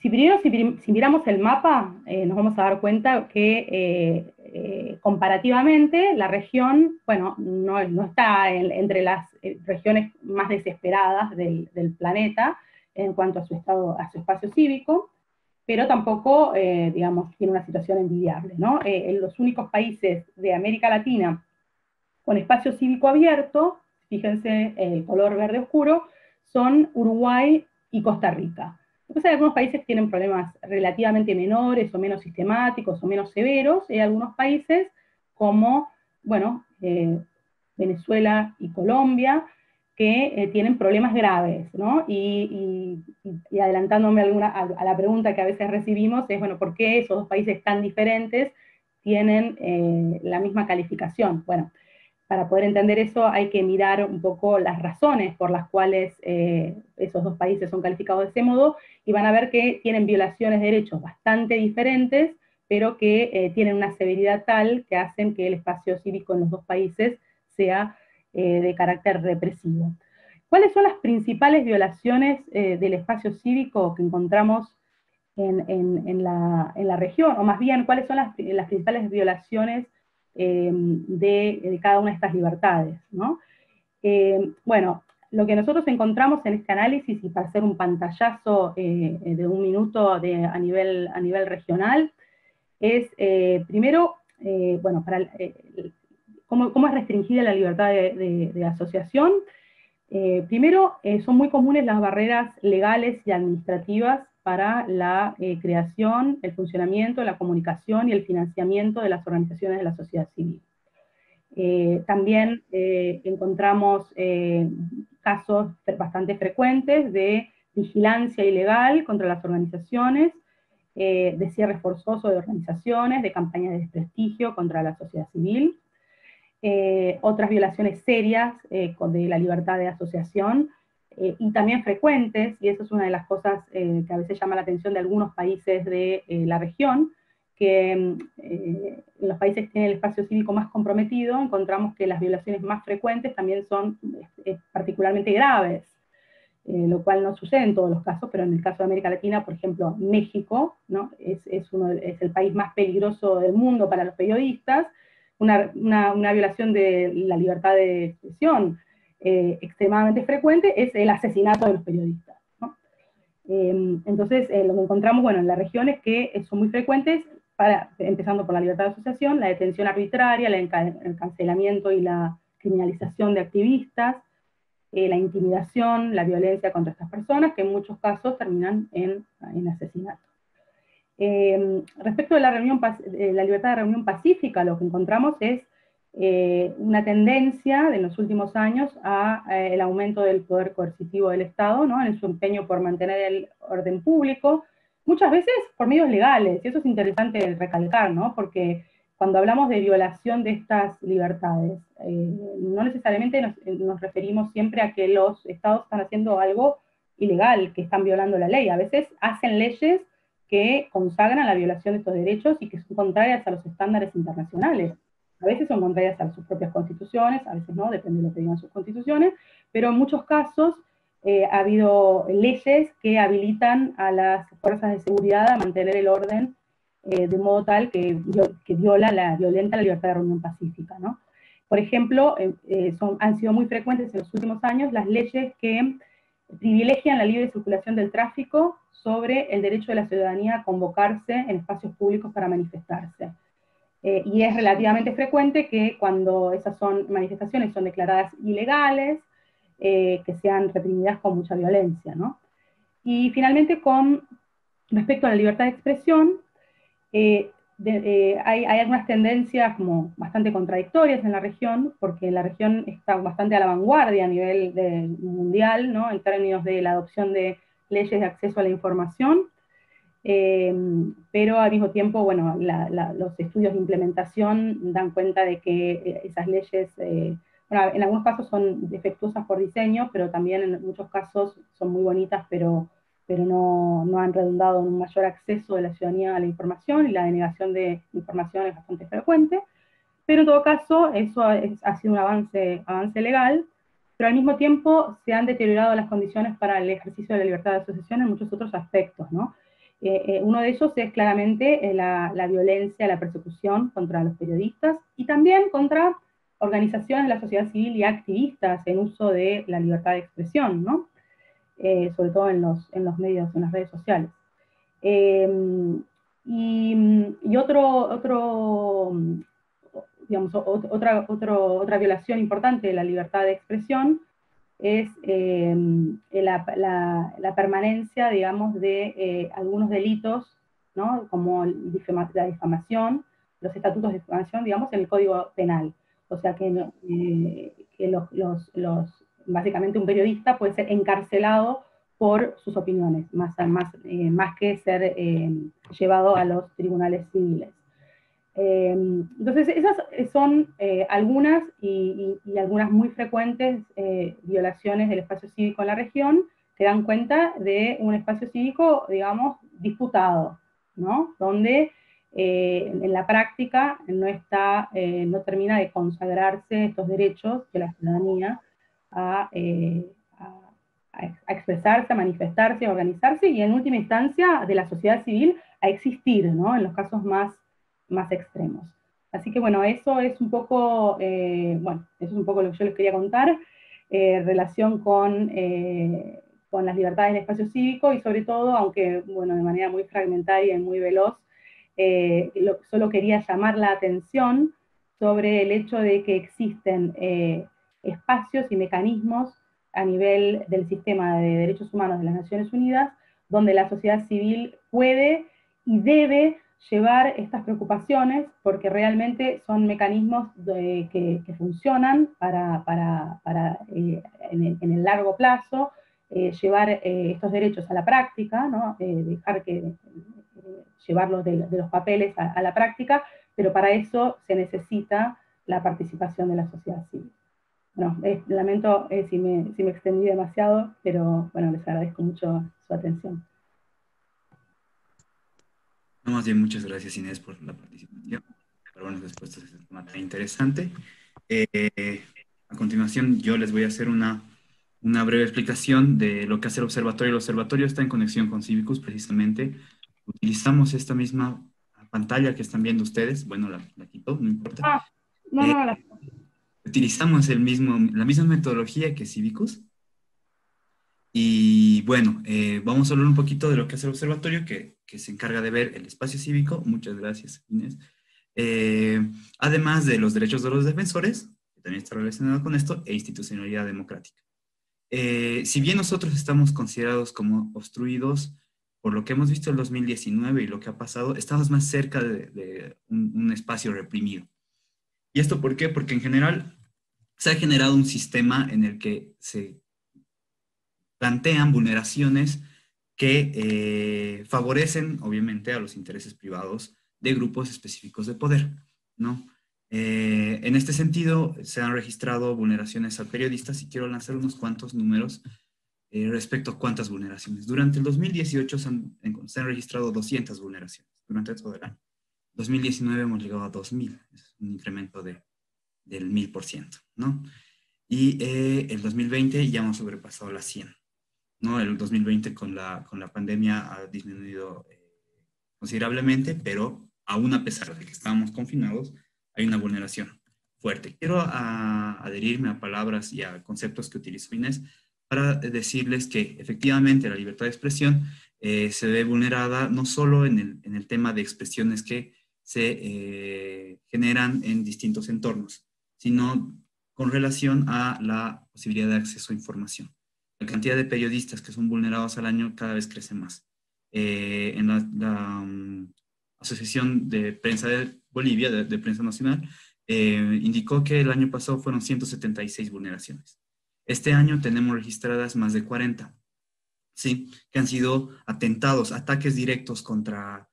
si miramos el mapa, nos vamos a dar cuenta que comparativamente la región, bueno, no está entre las regiones más desesperadas del planeta en cuanto a su espacio cívico, pero tampoco, digamos, tiene una situación envidiable, ¿no? Los únicos países de América Latina con espacio cívico abierto, fíjense el color verde oscuro, son Uruguay y Costa Rica. Entonces, algunos países tienen problemas relativamente menores o menos sistemáticos o menos severos, y hay algunos países como, bueno, Venezuela y Colombia, que tienen problemas graves, ¿no? Y adelantándome a la pregunta que a veces recibimos es, bueno, ¿por qué esos dos países tan diferentes tienen la misma calificación? Bueno, para poder entender eso hay que mirar un poco las razones por las cuales esos dos países son calificados de ese modo, y van a ver que tienen violaciones de derechos bastante diferentes, pero que tienen una severidad tal que hacen que el espacio cívico en los dos países sea de carácter represivo. ¿Cuáles son las principales violaciones del espacio cívico que encontramos en la región? O más bien, ¿cuáles son las principales violaciones de cada una de estas libertades, ¿no? Bueno, lo que nosotros encontramos en este análisis, y para hacer un pantallazo de un minuto a nivel regional, es primero, bueno, ¿cómo es restringida la libertad de asociación? Primero, son muy comunes las barreras legales y administrativas para la creación, el funcionamiento, la comunicación y el financiamiento de las organizaciones de la sociedad civil. También encontramos casos bastante frecuentes de vigilancia ilegal contra las organizaciones, de cierre forzoso de organizaciones, de campañas de desprestigio contra la sociedad civil. Otras violaciones serias de la libertad de asociación, y también frecuentes, y eso es una de las cosas que a veces llama la atención de algunos países de la región, que en los países que tienen el espacio cívico más comprometido, encontramos que las violaciones más frecuentes también son particularmente graves, lo cual no sucede en todos los casos, pero en el caso de América Latina, por ejemplo, México, ¿no? es el país más peligroso del mundo para los periodistas. Una violación de la libertad de expresión extremadamente frecuente es el asesinato de los periodistas, ¿no? Entonces, lo que encontramos, bueno, en la región es que son muy frecuentes, empezando por la libertad de asociación, la detención arbitraria, el cancelamiento y la criminalización de activistas, la intimidación, la violencia contra estas personas, que en muchos casos terminan en asesinato. Respecto de la libertad de reunión pacífica, lo que encontramos es una tendencia de los últimos años el aumento del poder coercitivo del Estado, ¿no? En su empeño por mantener el orden público, muchas veces por medios legales, y eso es interesante recalcar, ¿no? Porque cuando hablamos de violación de estas libertades, no necesariamente nos referimos siempre a que los estados están haciendo algo ilegal, que están violando la ley. A veces hacen leyes que consagran la violación de estos derechos y que son contrarias a los estándares internacionales. A veces son contrarias a sus propias constituciones, a veces no, depende de lo que digan sus constituciones, pero en muchos casos ha habido leyes que habilitan a las fuerzas de seguridad a mantener el orden de modo tal que violenta la libertad de reunión pacífica, ¿no? Por ejemplo, han sido muy frecuentes en los últimos años las leyes que privilegian la libre circulación del tráfico sobre el derecho de la ciudadanía a convocarse en espacios públicos para manifestarse. Y es relativamente frecuente que cuando esas manifestaciones son declaradas ilegales, que sean reprimidas con mucha violencia, ¿no? Y finalmente, con respecto a la libertad de expresión, hay algunas tendencias como bastante contradictorias en la región, porque la región está bastante a la vanguardia a nivel mundial, ¿no? En términos de la adopción de leyes de acceso a la información, pero al mismo tiempo, bueno, los estudios de implementación dan cuenta de que esas leyes, bueno, en algunos casos son defectuosas por diseño, pero también en muchos casos son muy bonitas, pero no han redundado en un mayor acceso de la ciudadanía a la información, y la denegación de información es bastante frecuente. Pero en todo caso, eso ha sido un avance legal, pero al mismo tiempo se han deteriorado las condiciones para el ejercicio de la libertad de asociación en muchos otros aspectos, ¿no? Uno de ellos es claramente la violencia, la persecución contra los periodistas, y también contra organizaciones de la sociedad civil y activistas en uso de la libertad de expresión, ¿no? Sobre todo en los medios, en las redes sociales. Y otra violación importante de la libertad de expresión es la permanencia, digamos, de algunos delitos, ¿no? Como la difamación, los estatutos de difamación, digamos, en el Código Penal. O sea que, básicamente un periodista puede ser encarcelado por sus opiniones, más que ser llevado a los tribunales civiles. Entonces, esas son algunas y algunas muy frecuentes violaciones del espacio cívico en la región, que dan cuenta de un espacio cívico, digamos, disputado, ¿no? Donde en la práctica no termina de consagrarse estos derechos de la ciudadanía a expresarse, a manifestarse, a organizarse, y en última instancia de la sociedad civil a existir, ¿no? En los casos más extremos. Así que bueno, eso es un poco, lo que yo les quería contar, relación con las libertades del espacio cívico, y sobre todo, aunque bueno, de manera muy fragmentaria y muy veloz, solo quería llamar la atención sobre el hecho de que existen espacios y mecanismos a nivel del sistema de derechos humanos de las Naciones Unidas, donde la sociedad civil puede y debe llevar estas preocupaciones, porque realmente son mecanismos que funcionan en el largo plazo, llevar estos derechos a la práctica, ¿no? Llevarlos de los papeles a la práctica, pero para eso se necesita la participación de la sociedad civil. Bueno, lamento si me extendí demasiado, pero bueno, les agradezco mucho su atención. No, más bien, muchas gracias, Inés, por la participación, por buenas respuestas a este tema tan interesante. A continuación, yo les voy a hacer una breve explicación de lo que hace el observatorio. El observatorio está en conexión con Cívicus, precisamente. Utilizamos esta misma pantalla que están viendo ustedes. Bueno, la quito, no importa. Utilizamos la misma metodología que Cívicus. Y bueno, vamos a hablar un poquito de lo que hace el observatorio, que se encarga de ver el espacio cívico. Muchas gracias, Inés. Además de los derechos de los defensores, que también está relacionado con esto, e institucionalidad democrática. Si bien nosotros estamos considerados como obstruidos por lo que hemos visto en el 2019 y lo que ha pasado, estamos más cerca de un espacio reprimido. ¿Y esto por qué? Porque en general se ha generado un sistema en el que se plantean vulneraciones que favorecen, obviamente, a los intereses privados de grupos específicos de poder, ¿no? En este sentido, se han registrado vulneraciones a periodistas, y quiero lanzar unos cuantos números respecto a cuántas vulneraciones. Durante el 2018 se han registrado 200 vulneraciones, durante todo el año. En 2019 hemos llegado a 2.000, es un incremento del 1000%, ¿no? Y el 2020 ya hemos sobrepasado las 100. ¿No? El 2020 con la pandemia ha disminuido considerablemente, pero aún a pesar de que estábamos confinados, hay una vulneración fuerte. Quiero adherirme a palabras y a conceptos que utilizó Inés para decirles que efectivamente la libertad de expresión se ve vulnerada no solo en el tema de expresiones que se generan en distintos entornos, sino con relación a la posibilidad de acceso a información. La cantidad de periodistas que son vulnerados al año cada vez crece más. En la Asociación de Prensa de Bolivia, de Prensa Nacional, indicó que el año pasado fueron 176 vulneraciones. Este año tenemos registradas más de 40, ¿sí? Que han sido atentados, ataques directos contra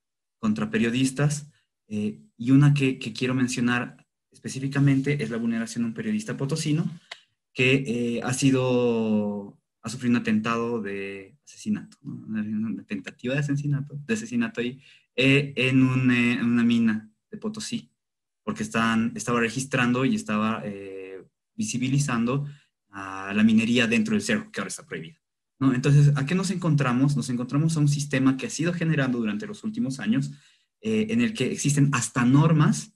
periodistas, y una que quiero mencionar específicamente es la vulneración de un periodista potosino que ha sufrido un atentado de asesinato, ¿no? Una tentativa de asesinato ahí, en una mina de Potosí, porque estaba registrando y estaba visibilizando a la minería dentro del cerro, que ahora está prohibida, ¿no? Entonces, ¿a qué nos encontramos? Nos encontramos a un sistema que ha sido generando durante los últimos años, en el que existen hasta normas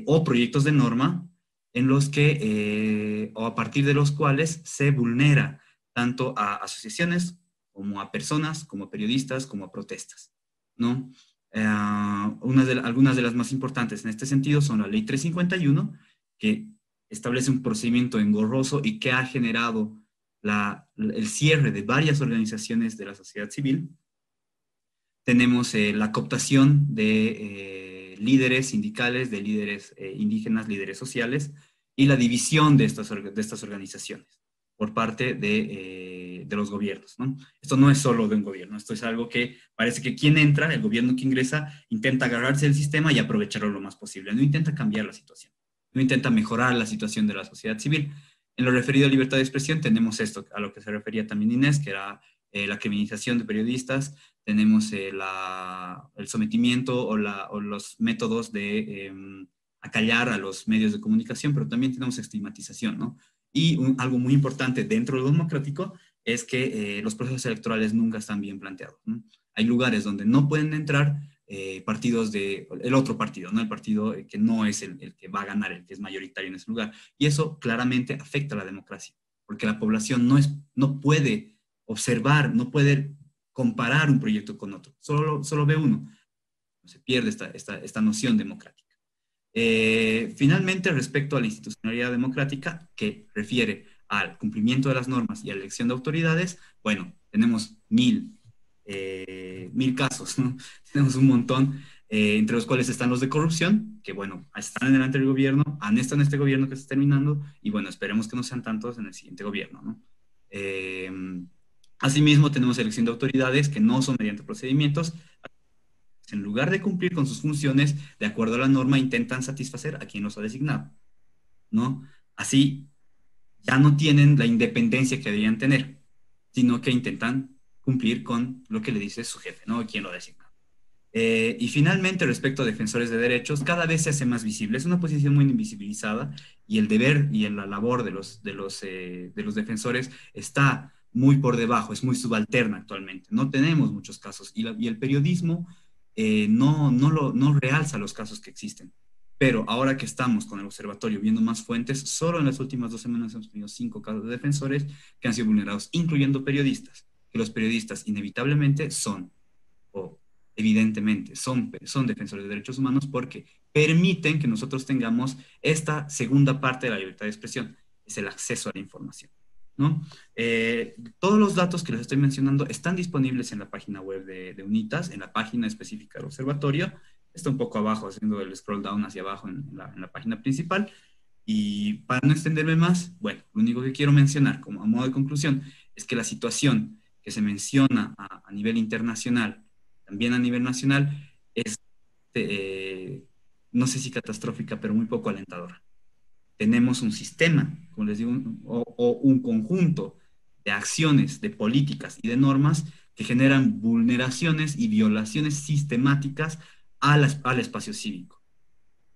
o proyectos de norma en los que, o a partir de los cuales se vulnera tanto a asociaciones como a personas, como a periodistas, como a protestas, ¿no? Algunas de las más importantes en este sentido son la Ley 351, que establece un procedimiento engorroso y que ha generado el cierre de varias organizaciones de la sociedad civil, tenemos la cooptación de líderes sindicales, de líderes indígenas, líderes sociales, y la división de estas organizaciones por parte de los gobiernos, ¿no? Esto no es solo de un gobierno, esto es algo que parece que quien entra, el gobierno que ingresa, intenta agarrarse del sistema y aprovecharlo lo más posible, no intenta cambiar la situación, no intenta mejorar la situación de la sociedad civil. En lo referido a libertad de expresión tenemos esto, a lo que se refería también Inés, que era la criminalización de periodistas, tenemos el sometimiento o los métodos de acallar a los medios de comunicación, pero también tenemos estigmatización, ¿no? Y algo muy importante dentro de lo democrático es que los procesos electorales nunca están bien planteados, ¿no? Hay lugares donde no pueden entrar partidos el otro partido, ¿no? El partido que no es el que va a ganar, el que es mayoritario en ese lugar. Y eso claramente afecta a la democracia, porque la población no puede observar, no puede comparar un proyecto con otro, solo ve uno. Se pierde esta noción democrática. Finalmente, respecto a la institucionalidad democrática, que refiere al cumplimiento de las normas y a la elección de autoridades, bueno, tenemos mil casos, ¿no? Tenemos un montón, entre los cuales están los de corrupción, que bueno, están en el anterior gobierno, han estado en este gobierno que se está terminando, y bueno, esperemos que no sean tantos en el siguiente gobierno, ¿no? Asimismo, tenemos elección de autoridades que no son mediante procedimientos. En lugar de cumplir con sus funciones de acuerdo a la norma, intentan satisfacer a quien los ha designado, ¿no? Así ya no tienen la independencia que deberían tener, sino que intentan cumplir con lo que le dice su jefe, ¿no? Quien lo designa. Y finalmente, respecto a defensores de derechos, cada vez se hace más visible. Es una posición muy invisibilizada, y el deber y la labor de los defensores está muy por debajo, es muy subalterna actualmente. No tenemos muchos casos, y el periodismo no realza los casos que existen. Pero ahora que estamos con el observatorio viendo más fuentes, solo en las últimas 2 semanas hemos tenido 5 casos de defensores que han sido vulnerados, incluyendo periodistas, que los periodistas inevitablemente evidentemente son defensores de derechos humanos, porque permiten que nosotros tengamos esta segunda parte de la libertad de expresión, es el acceso a la información, ¿no? Todos los datos que les estoy mencionando están disponibles en la página web de UNITAS, en la página específica del observatorio. Está un poco abajo, haciendo el scroll down hacia abajo en la página principal. Y para no extenderme más, bueno, lo único que quiero mencionar como a modo de conclusión es que la situación que se menciona a nivel internacional, también a nivel nacional, es, no sé si catastrófica, pero muy poco alentadora. Tenemos un sistema, como les digo, o un conjunto de acciones, de políticas y de normas que generan vulneraciones y violaciones sistemáticas al espacio cívico.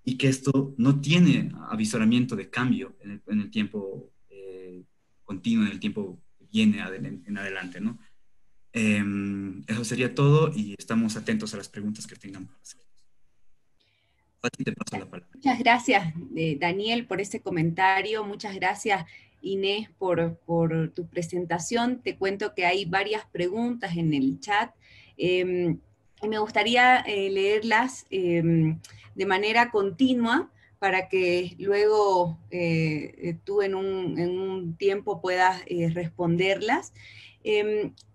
Y que esto no tiene avisoramiento de cambio en el tiempo continuo, en el tiempo que viene en adelante, ¿no? Eso sería todo, y estamos atentos a las preguntas que tengan para hacer. Pati, te paso la palabra. Muchas gracias, Daniel, por ese comentario. Muchas gracias, Inés, por tu presentación. Te cuento que hay varias preguntas en el chat. Me gustaría leerlas de manera continua para que luego tú en un tiempo puedas responderlas.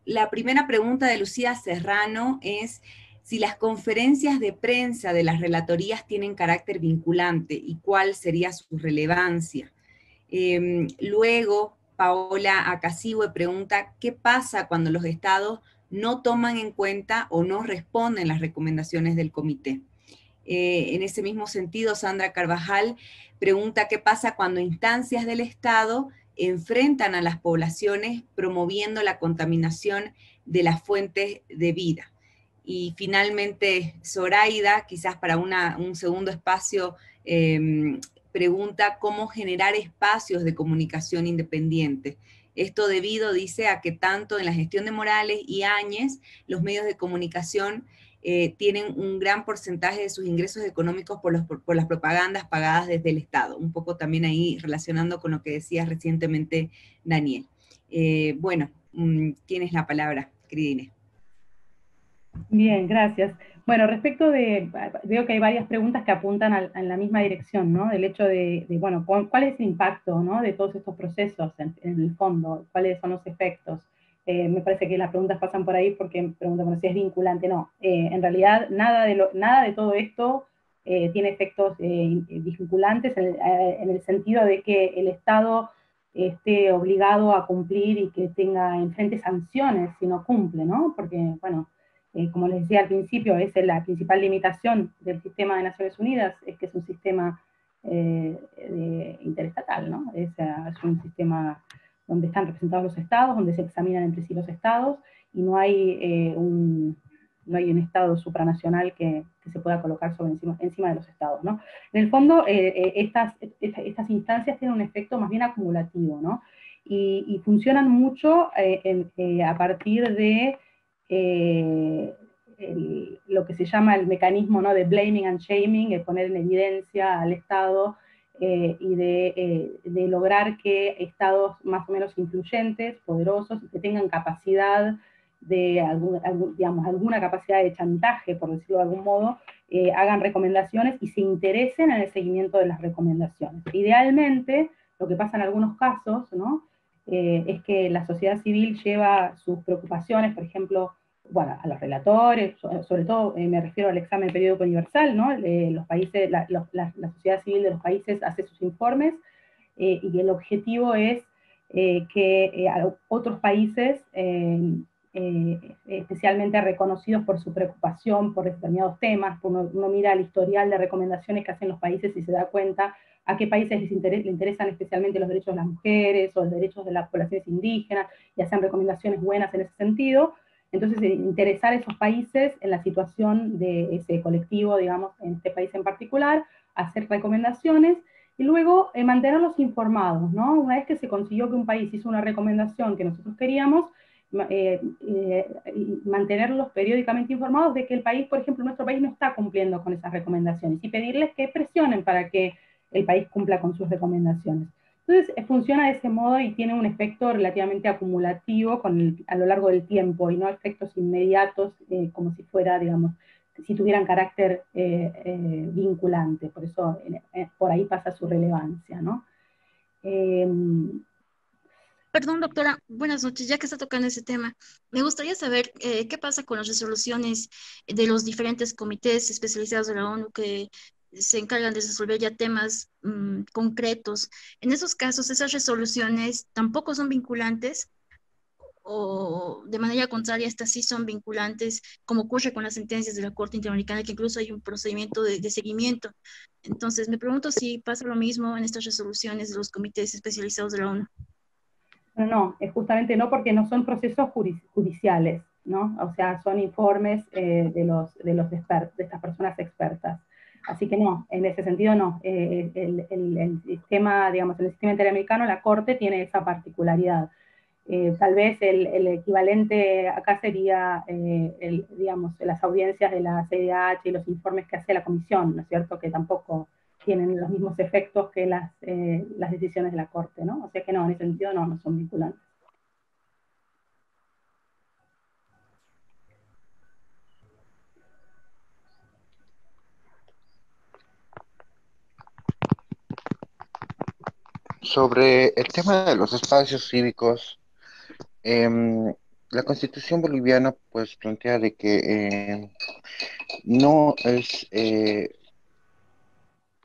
La primera pregunta de Lucía Serrano es si las conferencias de prensa de las relatorías tienen carácter vinculante y cuál sería su relevancia. Luego, Paola Acasihue pregunta, ¿qué pasa cuando los estados no toman en cuenta o no responden las recomendaciones del comité? En ese mismo sentido, Sandra Carvajal pregunta, ¿qué pasa cuando instancias del Estado enfrentan a las poblaciones promoviendo la contaminación de las fuentes de vida? Y finalmente, Zoraida, quizás para un segundo espacio, pregunta cómo generar espacios de comunicación independiente. Esto debido, dice, a que tanto en la gestión de Morales y Áñez, los medios de comunicación tienen un gran porcentaje de sus ingresos económicos por las propagandas pagadas desde el Estado. Un poco también ahí relacionando con lo que decías recientemente, Daniel. Bueno, tienes la palabra, querida Inés. Bien, gracias. Bueno, veo que hay varias preguntas que apuntan en la misma dirección, ¿no? El hecho bueno, ¿cuál es el impacto, ¿no? De todos estos procesos en el fondo? ¿Cuáles son los efectos? Me parece que las preguntas pasan por ahí porque preguntan bueno, si es vinculante. No, en realidad nada de todo esto tiene efectos vinculantes en el sentido de que el Estado esté obligado a cumplir y que enfrente sanciones si no cumple, ¿no? Porque, bueno, como les decía al principio, la principal limitación del sistema de Naciones Unidas, es que es un sistema interestatal, ¿no? Es un sistema donde están representados los estados, donde se examinan entre sí los estados, y no hay un estado supranacional que se pueda colocar encima de los estados, ¿no? En el fondo, estas instancias tienen un efecto más bien acumulativo, ¿no? Y funcionan mucho a partir de lo que se llama el mecanismo, ¿no? De blaming and shaming, el poner en evidencia al Estado y de lograr que estados más o menos influyentes, poderosos, que tengan capacidad de digamos, alguna capacidad de chantaje, por decirlo de algún modo, hagan recomendaciones y se interesen en el seguimiento de las recomendaciones. Idealmente, lo que pasa en algunos casos, ¿no? Es que la sociedad civil lleva sus preocupaciones, por ejemplo, bueno, a los relatores, sobre todo me refiero al examen periódico universal, ¿no? Los países, la sociedad civil de los países hace sus informes y el objetivo es que otros países, especialmente reconocidos por su preocupación por determinados temas, uno mira el historial de recomendaciones que hacen los países y se da cuenta a qué países le interesan especialmente los derechos de las mujeres o los derechos de las poblaciones indígenas, y hacen recomendaciones buenas en ese sentido. Entonces, interesar a esos países en la situación de ese colectivo, digamos, en este país en particular, hacer recomendaciones y luego mantenerlos informados, ¿no? Una vez que se consiguió que un país hizo una recomendación que nosotros queríamos, mantenerlos periódicamente informados de que el país, por ejemplo, nuestro país no está cumpliendo con esas recomendaciones y pedirles que presionen para que el país cumpla con sus recomendaciones. Entonces, funciona de ese modo y tiene un efecto relativamente acumulativo a lo largo del tiempo y no efectos inmediatos como si fuera, digamos, si tuvieran carácter vinculante. Por eso, por ahí pasa su relevancia, ¿no? Perdón, doctora, buenas noches. Ya que está tocando ese tema, me gustaría saber qué pasa con las resoluciones de los diferentes comités especializados de la ONU que se encargan de resolver ya temas concretos. En esos casos, esas resoluciones tampoco son vinculantes, o de manera contraria, estas sí son vinculantes, como ocurre con las sentencias de la Corte Interamericana, que incluso hay un procedimiento de seguimiento. Entonces, me pregunto si pasa lo mismo en estas resoluciones de los comités especializados de la ONU. No, justamente no, porque no son procesos judiciales, ¿no? O sea, son informes de estas personas expertas. Así que no, en ese sentido no. El sistema, digamos, el sistema interamericano, la Corte tiene esa particularidad. Tal vez el equivalente acá sería, digamos, las audiencias de la CIDH y los informes que hace la Comisión, ¿no es cierto? Que tampoco tienen los mismos efectos que las decisiones de la Corte, ¿no? O sea que no, en ese sentido no son vinculantes. Sobre el tema de los espacios cívicos, la Constitución boliviana pues plantea de que no es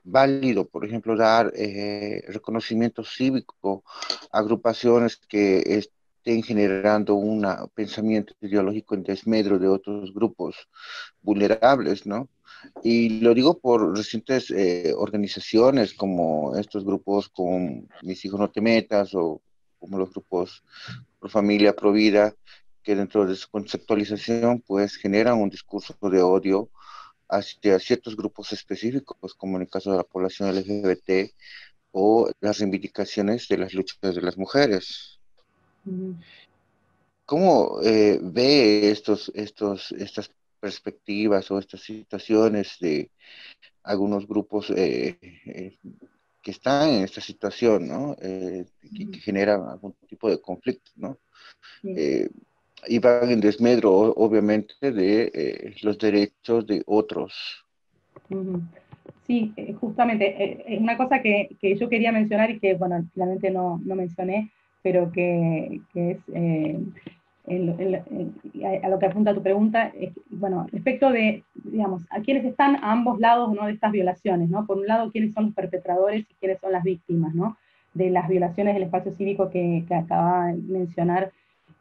válido, por ejemplo, dar reconocimiento cívico a agrupaciones que estén generando un pensamiento ideológico en desmedro de otros grupos vulnerables, ¿no? Y lo digo por recientes organizaciones como estos grupos como Mis Hijos No Te Metas o como los grupos Pro Familia, Pro Vida, que dentro de su conceptualización pues generan un discurso de odio hacia ciertos grupos específicos, como en el caso de la población LGBT o las reivindicaciones de las luchas de las mujeres. ¿Cómo ve estas perspectivas o estas situaciones de algunos grupos que están en esta situación, ¿no? Que generan algún tipo de conflicto, ¿no? y van en desmedro, obviamente, de los derechos de otros. Sí, justamente, es una cosa que yo quería mencionar y que, bueno, finalmente no mencioné, pero que es a lo que apunta tu pregunta, bueno, respecto de, digamos, a quienes están a ambos lados, ¿no?, de estas violaciones, ¿no? Por un lado, quiénes son los perpetradores y quiénes son las víctimas, ¿no?, de las violaciones del espacio cívico que acaba de mencionar.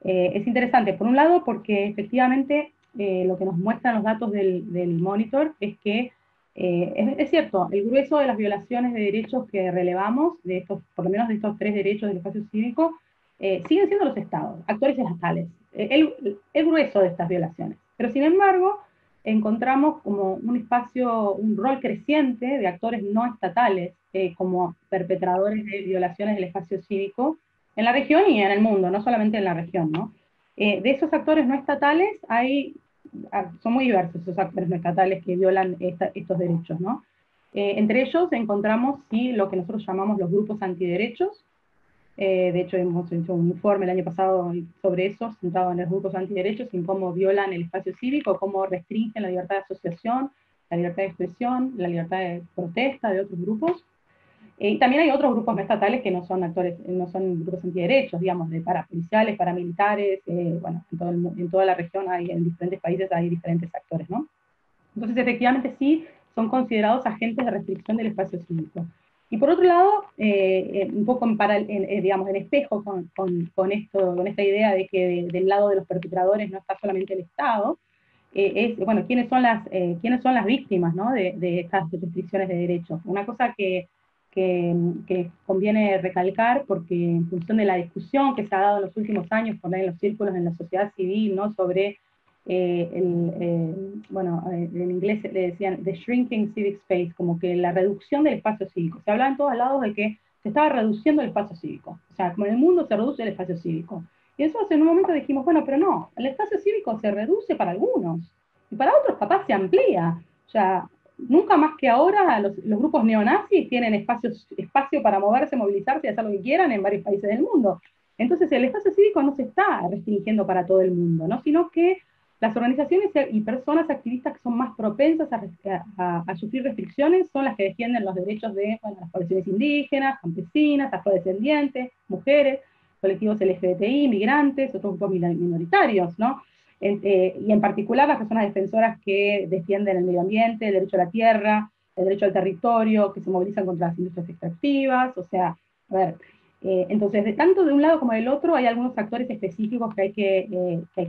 Es interesante, por un lado, porque efectivamente lo que nos muestran los datos del monitor es que es cierto, el grueso de las violaciones de derechos que relevamos, de estos, por lo menos de estos 3 derechos del espacio cívico, siguen siendo los estados, actores estatales, el grueso de estas violaciones. Pero sin embargo, encontramos como un espacio, un rol creciente de actores no estatales como perpetradores de violaciones del espacio cívico en la región y en el mundo, no solamente en la región, ¿no? De esos actores no estatales son muy diversos esos actores no estatales que violan estos derechos, ¿no? Entre ellos encontramos, sí, lo que nosotros llamamos los grupos antiderechos. De hecho, hemos hecho un informe el año pasado sobre eso, centrado en los grupos antiderechos, en cómo violan el espacio cívico, cómo restringen la libertad de asociación, la libertad de expresión, la libertad de protesta de otros grupos. Y también hay otros grupos no estatales que no son actores, no son grupos antiderechos, digamos, de parapoliciales, paramilitares, bueno, en toda la región, en diferentes países hay diferentes actores, ¿no? Entonces, efectivamente, sí, son considerados agentes de restricción del espacio cívico. Y por otro lado, un poco digamos, en espejo con esta idea de que del lado de los perpetradores no está solamente el Estado, bueno, ¿quiénes son las víctimas, ¿no?, de estas restricciones de derechos? Una cosa que conviene recalcar, porque en función de la discusión que se ha dado en los últimos años por ahí en los círculos en la sociedad civil, ¿no?, sobre bueno, en inglés le decían the shrinking civic space, como que la reducción del espacio cívico. Se hablaba en todos lados de que se estaba reduciendo el espacio cívico. O sea, como en el mundo se reduce el espacio cívico. Y eso en un momento dijimos, bueno, pero no, el espacio cívico se reduce para algunos, y para otros capaz se amplía. O sea, nunca más que ahora los grupos neonazis tienen espacio para moverse, movilizarse y hacer lo que quieran en varios países del mundo. Entonces el espacio cívico no se está restringiendo para todo el mundo, ¿no?, sino que las organizaciones y personas activistas que son más propensas a sufrir restricciones son las que defienden los derechos de, bueno, las poblaciones indígenas, campesinas, afrodescendientes, mujeres, colectivos LGBTI, migrantes, otros grupos minoritarios, ¿no? Y en particular las personas defensoras que defienden el medio ambiente, el derecho a la tierra, el derecho al territorio, que se movilizan contra las industrias extractivas. O sea, a ver, entonces, tanto de un lado como del otro hay algunos actores específicos que hay que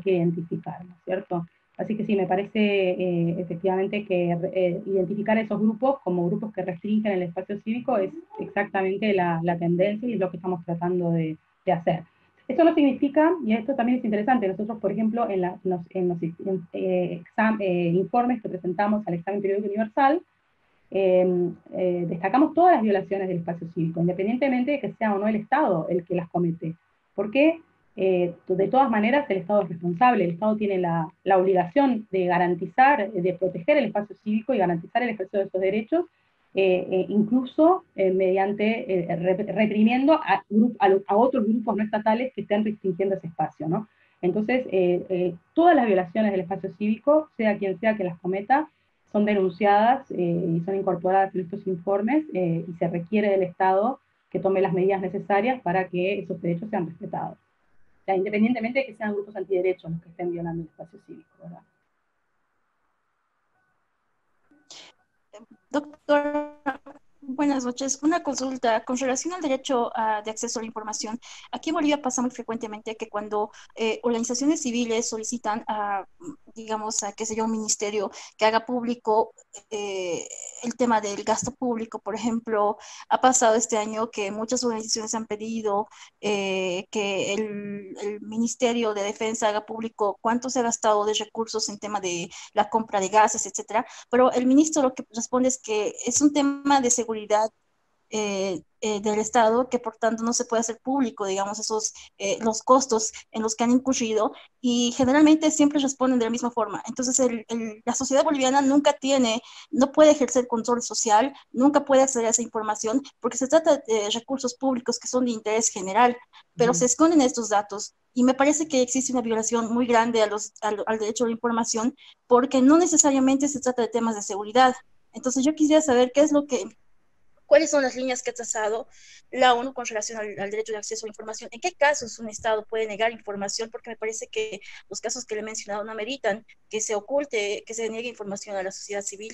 identificar, ¿no es cierto? Así que sí, me parece efectivamente que identificar esos grupos como grupos que restringen el espacio cívico es exactamente la tendencia y es lo que estamos tratando de hacer. Esto no significa, y esto también es interesante, nosotros, por ejemplo, en los informes que presentamos al examen periódico universal, destacamos todas las violaciones del espacio cívico, independientemente de que sea o no el Estado el que las comete, porque de todas maneras el Estado es responsable, el Estado tiene la obligación de garantizar, de proteger el espacio cívico y garantizar el ejercicio de estos derechos, incluso mediante reprimiendo a otros grupos no estatales que estén restringiendo ese espacio, ¿no? Entonces, todas las violaciones del espacio cívico, sea quien sea que las cometa, son denunciadas y son incorporadas en estos informes y se requiere del Estado que tome las medidas necesarias para que esos derechos sean respetados. O sea, independientemente de que sean grupos antiderechos los que estén violando el espacio cívico, ¿verdad? Doctor, buenas noches. Una consulta con relación al derecho de acceso a la información. Aquí en Bolivia pasa muy frecuentemente que cuando organizaciones civiles solicitan digamos, qué sé yo, un ministerio que haga público el tema del gasto público, por ejemplo, ha pasado este año que muchas organizaciones han pedido que el Ministerio de Defensa haga público cuánto se ha gastado de recursos en tema de la compra de gases, etcétera, pero el ministro lo que responde es que es un tema de seguridad del Estado, que por tanto no se puede hacer público, digamos, los costos en los que han incurrido, y generalmente siempre responden de la misma forma. Entonces, la sociedad boliviana no puede ejercer control social, nunca puede acceder a esa información, porque se trata de recursos públicos que son de interés general, pero se esconden estos datos. Y me parece que existe una violación muy grande al derecho a la información, porque no necesariamente se trata de temas de seguridad. Entonces, yo quisiera saber cuáles son las líneas que ha trazado la ONU con relación al derecho de acceso a la información. ¿En qué casos un Estado puede negar información? Porque me parece que los casos que le he mencionado no ameritan que se oculte, que se niegue información a la sociedad civil.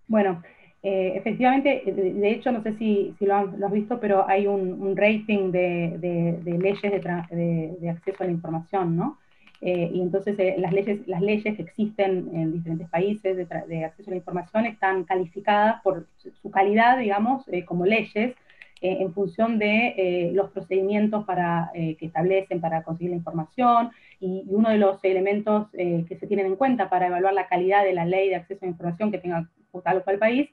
Bueno, efectivamente, de hecho, no sé si lo has visto, pero hay un rating de leyes de acceso a la información, ¿no? Y entonces las leyes que existen en diferentes países de acceso a la información están calificadas por su calidad, digamos, como leyes, en función de los procedimientos que establecen para conseguir la información, y uno de los elementos que se tienen en cuenta para evaluar la calidad de la ley de acceso a la información que tenga tal o cual país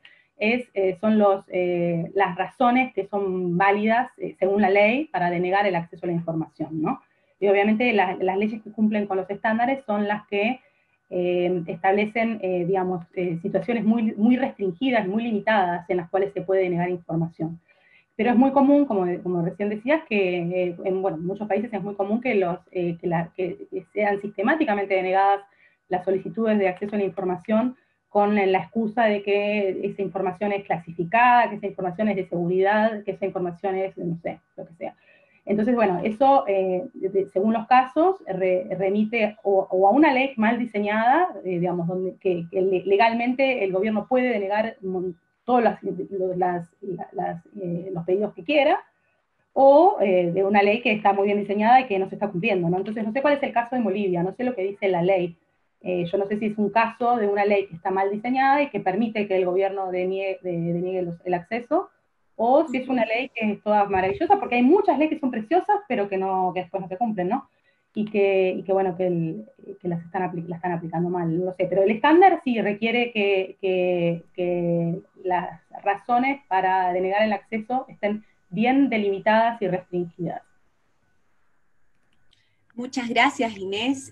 son las razones que son válidas según la ley para denegar el acceso a la información, ¿no? Y obviamente las leyes que cumplen con los estándares son las que establecen, digamos, situaciones muy, muy restringidas, muy limitadas en las cuales se puede denegar información. Pero es muy común, como recién decías, que en muchos países es muy común que sean sistemáticamente denegadas las solicitudes de acceso a la información con la excusa de que esa información es clasificada, que esa información es de seguridad, que esa información es, no sé, lo que sea. Entonces, bueno, eso, según los casos, remite o a una ley mal diseñada, digamos, que legalmente el gobierno puede denegar todos los pedidos que quiera, o de una ley que está muy bien diseñada y que no se está cumpliendo, ¿no? Entonces, no sé cuál es el caso de Bolivia, no sé lo que dice la ley. Yo no sé si es un caso de una ley que está mal diseñada y que permite que el gobierno deniegue el acceso, o si es una ley que es toda maravillosa, porque hay muchas leyes que son preciosas, pero que después no se cumplen, ¿no? Y que las están aplicando mal, no lo sé. Pero el estándar sí requiere que las razones para denegar el acceso estén bien delimitadas y restringidas. Muchas gracias, Inés.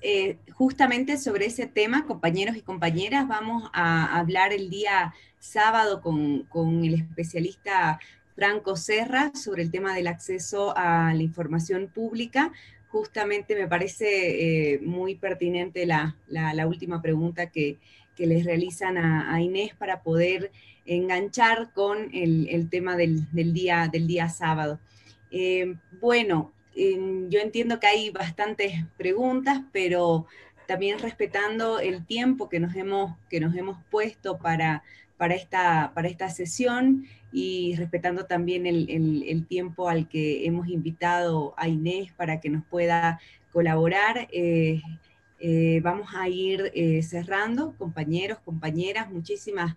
Justamente sobre ese tema, compañeros y compañeras, vamos a hablar el día sábado con el especialista Franco Serra sobre el tema del acceso a la información pública. Justamente me parece muy pertinente la última pregunta que les realizan a Inés para poder enganchar con el tema del día sábado. Bueno, yo entiendo que hay bastantes preguntas, pero también respetando el tiempo que nos hemos puesto para esta sesión, y respetando también el tiempo al que hemos invitado a Inés para que nos pueda colaborar, vamos a ir cerrando. Compañeros, compañeras, muchísimas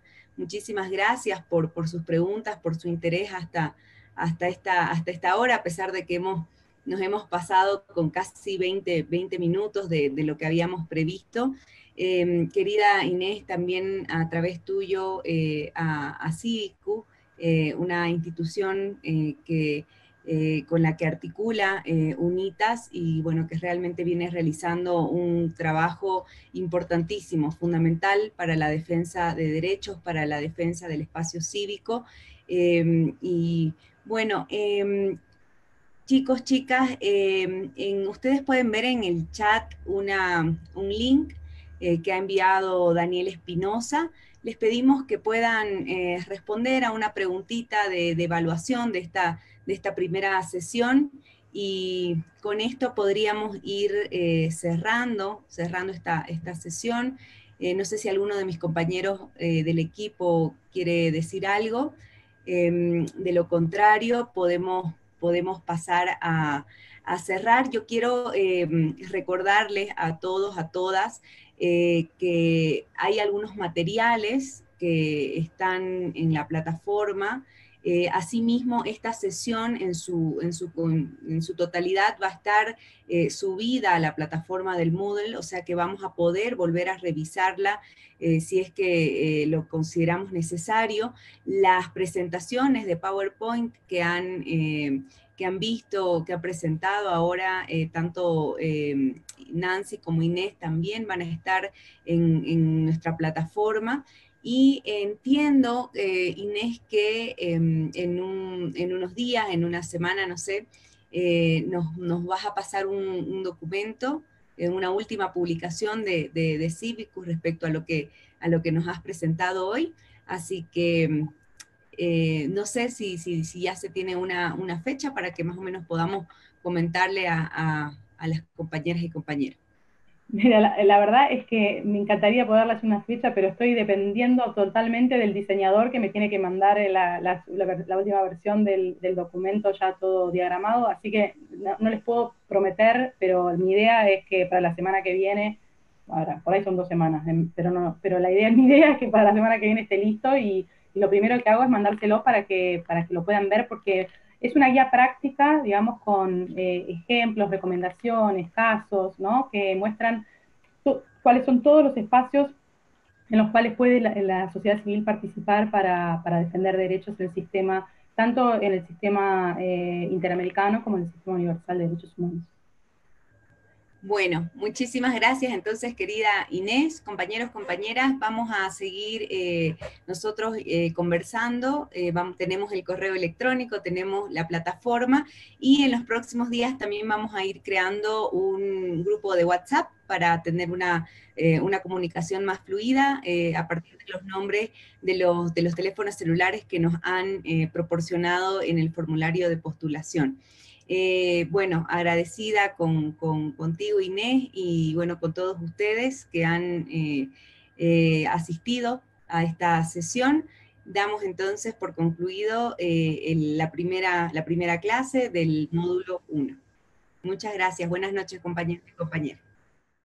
gracias por sus preguntas, por su interés hasta esta hora, a pesar de que nos hemos pasado con casi 20 minutos de lo que habíamos previsto. Querida Inés, también a través tuyo a CIVICU, una institución con la que articula UNITAS, y bueno, que realmente viene realizando un trabajo importantísimo, fundamental para la defensa de derechos, para la defensa del espacio cívico. Y bueno, chicos, chicas, ustedes pueden ver en el chat un link que ha enviado Daniel Espinosa. Les pedimos que puedan responder a una preguntita de evaluación de esta primera sesión, y con esto podríamos ir cerrando esta sesión. No sé si alguno de mis compañeros del equipo quiere decir algo. De lo contrario, podemos pasar a cerrar. Yo quiero recordarles a todos, a todas, que hay algunos materiales que están en la plataforma Asimismo, esta sesión en su totalidad va a estar subida a la plataforma del Moodle, o sea que vamos a poder volver a revisarla si es que lo consideramos necesario. Las presentaciones de PowerPoint que han visto, que ha presentado ahora tanto Nancy como Inés también van a estar en nuestra plataforma. Y entiendo, Inés, que en unos días, en una semana, no sé, nos vas a pasar un documento, una última publicación de Civicus respecto a lo que nos has presentado hoy. Así que no sé si ya se tiene una fecha para que más o menos podamos comentarle a las compañeras y compañeros. Mira, la verdad es que me encantaría poder darles una fecha, pero estoy dependiendo totalmente del diseñador que me tiene que mandar la última versión del documento ya todo diagramado, así que no les puedo prometer, pero mi idea es que para la semana que viene, ahora, por ahí son 2 semanas, pero mi idea es que para la semana que viene esté listo, y lo primero que hago es mandárselo para que lo puedan ver, porque es una guía práctica, digamos, con ejemplos, recomendaciones, casos, ¿no? Que muestran cuáles son todos los espacios en los cuales puede la sociedad civil participar para defender derechos en el sistema, tanto en el sistema interamericano como en el sistema universal de derechos humanos. Bueno, muchísimas gracias entonces, querida Inés, compañeros, compañeras, vamos a seguir nosotros conversando, tenemos el correo electrónico, tenemos la plataforma, y en los próximos días también vamos a ir creando un grupo de WhatsApp para tener una comunicación más fluida a partir de los nombres de los teléfonos celulares que nos han proporcionado en el formulario de postulación. Bueno, agradecida contigo, Inés, y bueno, con todos ustedes que han asistido a esta sesión. Damos entonces por concluido la primera clase del módulo 1. Muchas gracias. Buenas noches, compañeros y compañeras.